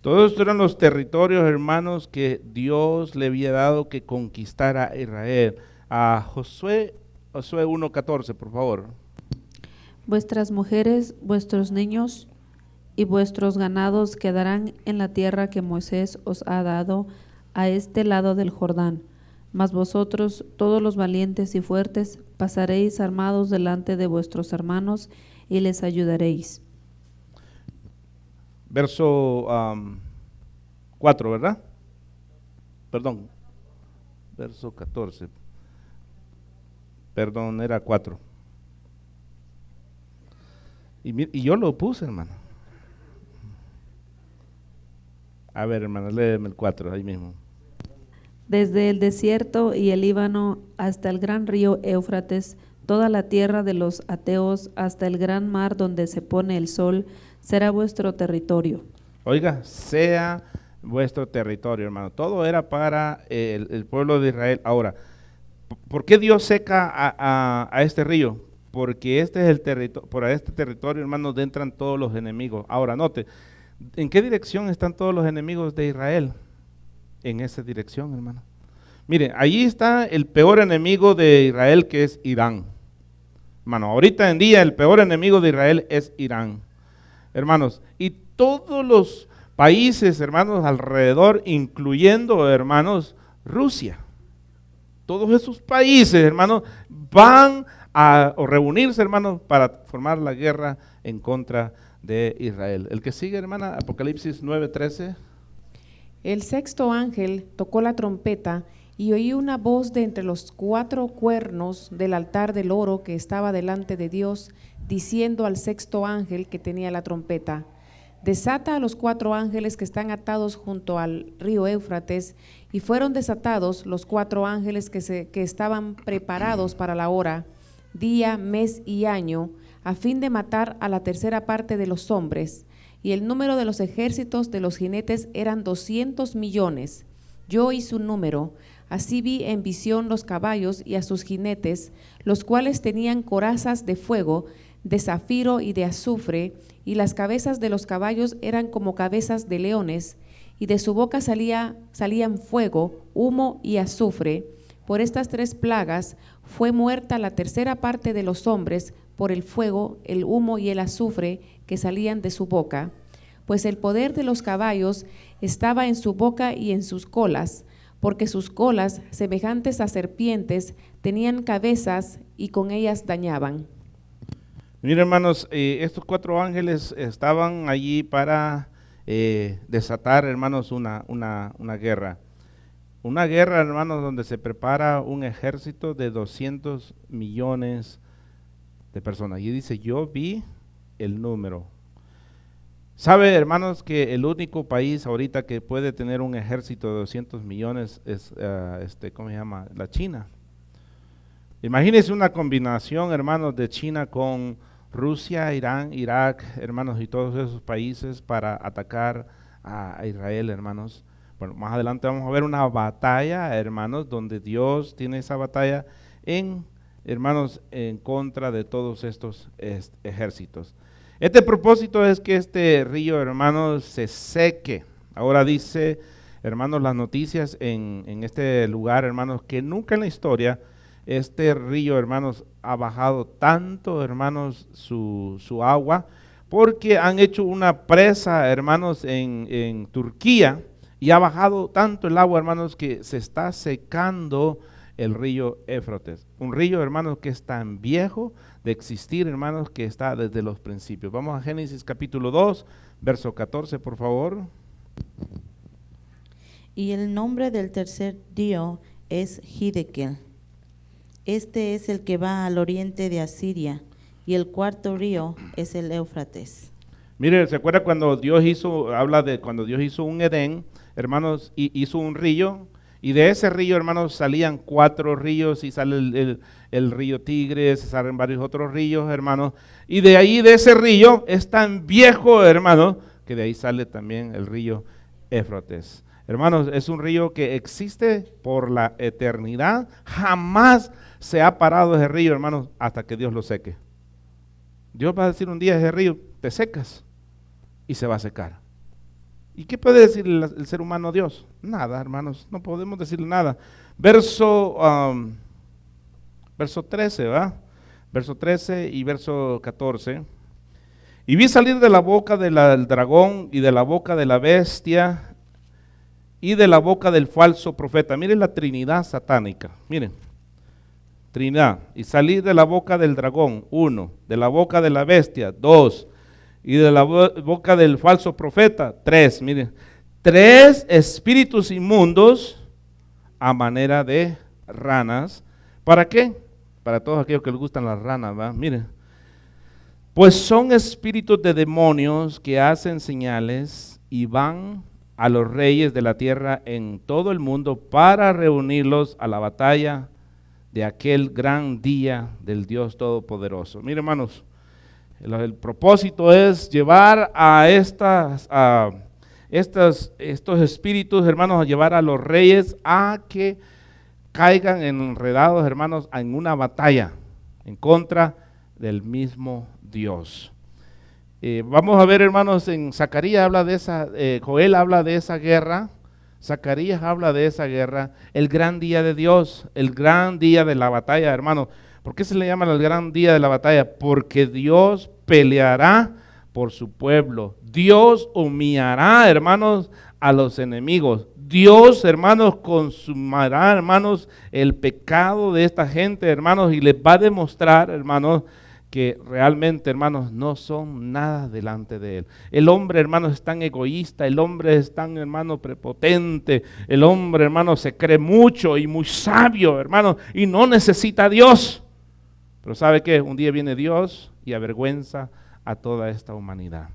Todos estos eran los territorios, hermanos, que Dios le había dado que conquistara a Israel. A Josué 1:14, por favor. Vuestras mujeres, vuestros niños y vuestros ganados quedarán en la tierra que Moisés os ha dado a este lado del Jordán. Mas vosotros, todos los valientes y fuertes, pasaréis armados delante de vuestros hermanos y les ayudaréis. Verso 4, ¿verdad? Perdón, verso 14. Perdón, era 4. Y yo lo puse, hermano. A ver, hermano, léeme el 4, ahí mismo. Desde el desierto y el Líbano hasta el gran río Éufrates, toda la tierra de los ateos hasta el gran mar donde se pone el sol, será vuestro territorio. Oiga, sea vuestro territorio, hermano. Todo era para el pueblo de Israel. Ahora, ¿por qué Dios seca a este río? Porque este es el territorio, por este territorio, hermano, entran todos los enemigos. Ahora, note, ¿en qué dirección están todos los enemigos de Israel? En esa dirección, hermano. Mire, allí está el peor enemigo de Israel, que es Irán. Hermano, ahorita en día el peor enemigo de Israel es Irán. Hermanos, y todos los países, hermanos, alrededor, incluyendo, hermanos, Rusia. Todos esos países, hermanos, van a reunirse, hermanos, para formar la guerra en contra de Israel. El que sigue, hermana, Apocalipsis 9:13. El sexto ángel tocó la trompeta y oí una voz de entre los 4 cuernos del altar del oro que estaba delante de Dios, diciendo al sexto ángel que tenía la trompeta: desata a los 4 ángeles que están atados junto al río Éufrates. Y fueron desatados los 4 ángeles que estaban preparados para la hora, día, mes y año, a fin de matar a la tercera parte de los hombres, y el número de los ejércitos de los jinetes eran 200 millones. Yo oí su número, así vi en visión los caballos y a sus jinetes, los cuales tenían corazas de fuego, de zafiro y de azufre, y las cabezas de los caballos eran como cabezas de leones, y de su boca salían fuego, humo y azufre. Por estas 3 plagas fue muerta la tercera parte de los hombres por el fuego, el humo y el azufre que salían de su boca, pues el poder de los caballos estaba en su boca y en sus colas, porque sus colas, semejantes a serpientes, tenían cabezas y con ellas dañaban. Miren, hermanos, estos 4 ángeles estaban allí para desatar, hermanos, una guerra. Una guerra, hermanos, donde se prepara un ejército de 200 millones de personas. Y dice, yo vi el número. ¿Sabe, hermanos, que el único país ahorita que puede tener un ejército de 200 millones es, ¿cómo se llama? La China. Imagínense una combinación, hermanos, de China con Rusia, Irán, Irak, hermanos, y todos esos países para atacar a Israel, hermanos. Bueno, más adelante vamos a ver una batalla, hermanos, donde Dios tiene esa batalla hermanos, en contra de todos estos ejércitos. Este propósito es que este río, hermanos, se seque. Ahora dice, hermanos, las noticias en este lugar, hermanos, que nunca en la historia este río, hermanos, ha bajado tanto, hermanos, su agua, porque han hecho una presa, hermanos, en Turquía, y ha bajado tanto el agua, hermanos, que se está secando el río Éufrates. Un río, hermanos, que es tan viejo de existir, hermanos, que está desde los principios. Vamos a Génesis capítulo 2, verso 14, por favor. Y el nombre del tercer río es Hiddekel. Este es el que va al oriente de Asiria, y el cuarto río es el Éufrates. Mire, ¿se acuerda cuando Dios hizo un Edén, hermanos, y hizo un río? Y de ese río, hermanos, salían 4 ríos, y sale el río Tigres, salen varios otros ríos, hermanos. Y de ahí, de ese río, es tan viejo, hermanos, que de ahí sale también el río Éufrates. Hermanos, es un río que existe por la eternidad. Jamás se ha parado ese río, hermanos, hasta que Dios lo seque. Dios va a decir un día, ese río, te secas, y se va a secar. ¿Y qué puede decir el ser humano a Dios? Nada, hermanos, no podemos decirle nada. Verso 13, ¿va? Verso 13 y verso 14. Y vi salir de la boca del dragón y de la boca de la bestia y de la boca del falso profeta. Miren la trinidad satánica, miren. Trinidad. Y salir de la boca del dragón, 1, de la boca de la bestia, 2, y de la boca del falso profeta, 3, miren, 3 espíritus inmundos a manera de ranas. ¿Para qué? Para todos aquellos que les gustan las ranas, ¿va? Miren, pues son espíritus de demonios que hacen señales y van a los reyes de la tierra en todo el mundo para reunirlos a la batalla de aquel gran día del Dios Todopoderoso. Miren, hermanos, el propósito es llevar a estos espíritus, hermanos, a llevar a los reyes a que caigan enredados, hermanos, en una batalla en contra del mismo Dios. Vamos a ver, hermanos, en Zacarías habla de esa, Joel habla de esa guerra, Zacarías habla de esa guerra, el gran día de Dios, el gran día de la batalla, hermanos. ¿Por qué se le llama el gran día de la batalla? Porque Dios peleará por su pueblo. Dios humillará, hermanos, a los enemigos. Dios, hermanos, consumará, hermanos, el pecado de esta gente, hermanos, y les va a demostrar, hermanos, que realmente, hermanos, no son nada delante de Él. El hombre, hermanos, es tan egoísta, el hombre es tan, hermano, prepotente, el hombre, hermano, se cree mucho y muy sabio, hermano, y no necesita a Dios. Pero ¿sabe qué? Un día viene Dios y avergüenza a toda esta humanidad.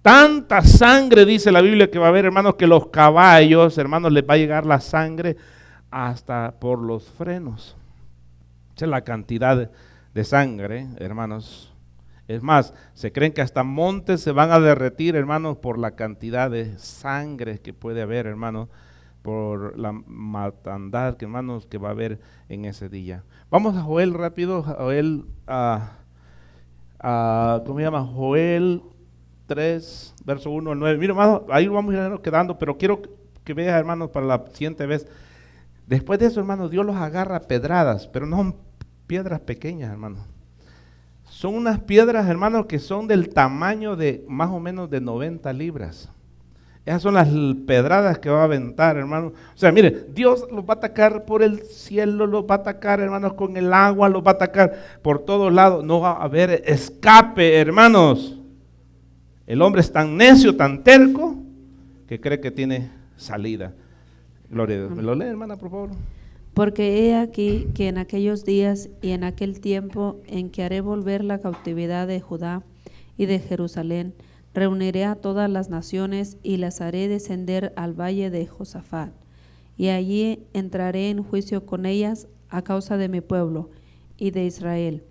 Tanta sangre, dice la Biblia, que va a haber, hermanos, que los caballos, hermanos, les va a llegar la sangre hasta por los frenos. Esa es la cantidad de sangre, hermanos. Es más, se creen que hasta montes se van a derretir, hermanos, por la cantidad de sangre que puede haber, hermanos, por la matandad que, hermanos, que va a haber en ese día. Vamos a Joel rápido, Joel, ¿cómo se llama? Joel 3, verso 1 al 9. Mira, hermanos, ahí vamos a ir quedando, pero quiero que veas, hermanos, para la siguiente vez. Después de eso, hermanos, Dios los agarra a pedradas, pero no son piedras pequeñas, hermanos. Son unas piedras, hermanos, que son del tamaño de más o menos de 90 libras. Esas son las pedradas que va a aventar, hermanos. O sea, mire, Dios los va a atacar por el cielo, los va a atacar, hermanos, con el agua, los va a atacar por todos lados. No va a haber escape, hermanos. El hombre es tan necio, tan terco, que cree que tiene salida. Gloria a Dios. ¿Me lo lee, hermana, por favor? Porque he aquí que en aquellos días y en aquel tiempo en que haré volver la cautividad de Judá y de Jerusalén, reuniré a todas las naciones y las haré descender al valle de Josafat, y allí entraré en juicio con ellas a causa de mi pueblo y de Israel,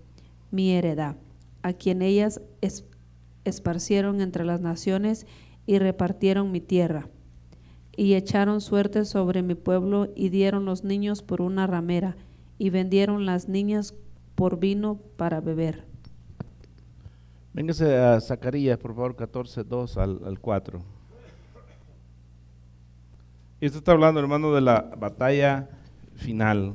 mi heredad, a quien ellas esparcieron entre las naciones y repartieron mi tierra. Y echaron suerte sobre mi pueblo y dieron los niños por una ramera y vendieron las niñas por vino para beber. Véngase a Zacarías, por favor, 14, 2 al 4. Esto está hablando, hermano, de la batalla final.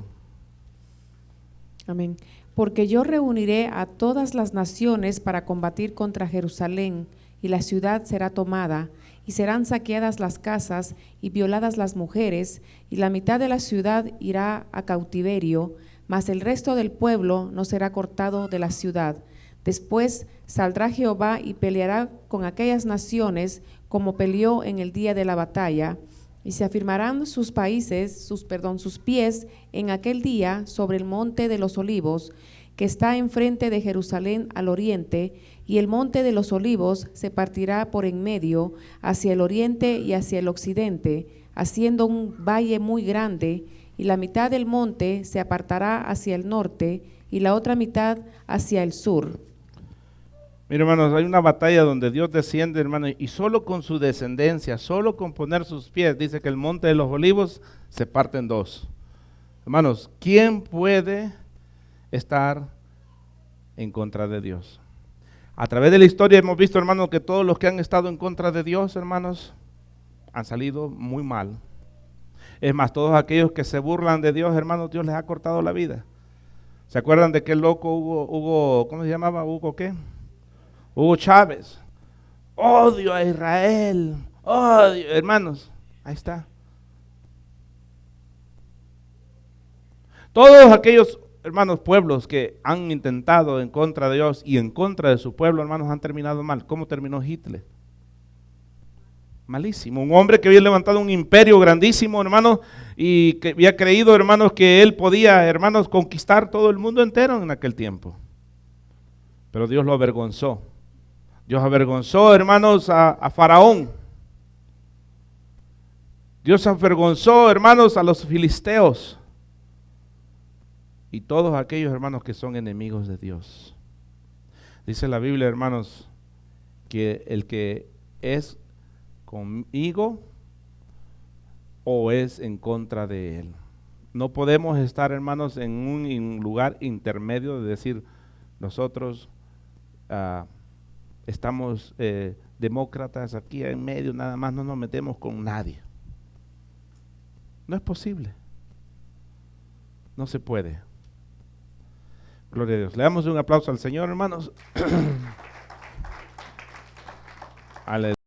Amén. Porque yo reuniré a todas las naciones para combatir contra Jerusalén, y la ciudad será tomada, y serán saqueadas las casas y violadas las mujeres, y la mitad de la ciudad irá a cautiverio, mas el resto del pueblo no será cortado de la ciudad. Después saldrá Jehová y peleará con aquellas naciones como peleó en el día de la batalla, y se afirmarán sus pies en aquel día sobre el monte de los olivos, que está enfrente de Jerusalén al oriente, y el monte de los olivos se partirá por en medio hacia el oriente y hacia el occidente, haciendo un valle muy grande, y la mitad del monte se apartará hacia el norte y la otra mitad hacia el sur. Mira, hermanos, hay una batalla donde Dios desciende, hermanos, y solo con su descendencia, solo con poner sus pies, dice que el monte de los olivos se parte en dos. Hermanos, ¿quién puede estar en contra de Dios? A través de la historia hemos visto, hermanos, que todos los que han estado en contra de Dios, hermanos, han salido muy mal. Es más, todos aquellos que se burlan de Dios, hermanos, Dios les ha cortado la vida. ¿Se acuerdan de aquel loco Hugo, ¿cómo se llamaba? ¿Hugo qué? Hugo Chávez. Odio a Israel. Odio, hermanos. Ahí está. Todos aquellos, hermanos, pueblos que han intentado en contra de Dios y en contra de su pueblo, hermanos, han terminado mal. ¿Cómo terminó Hitler? Malísimo. Un hombre que había levantado un imperio grandísimo, hermanos, y que había creído, hermanos, que él podía, hermanos, conquistar todo el mundo entero en aquel tiempo. Pero Dios lo avergonzó. Dios avergonzó, hermanos, a Faraón. Dios avergonzó, hermanos, a los filisteos. Y todos aquellos, hermanos, que son enemigos de Dios. Dice la Biblia, hermanos, que el que es conmigo o es en contra de él. No podemos estar, hermanos, en un lugar intermedio de decir nosotros estamos demócratas aquí en medio, nada más, no nos metemos con nadie. No es posible. No se puede. Gloria a Dios. Le damos un aplauso al Señor, hermanos. Aleluya.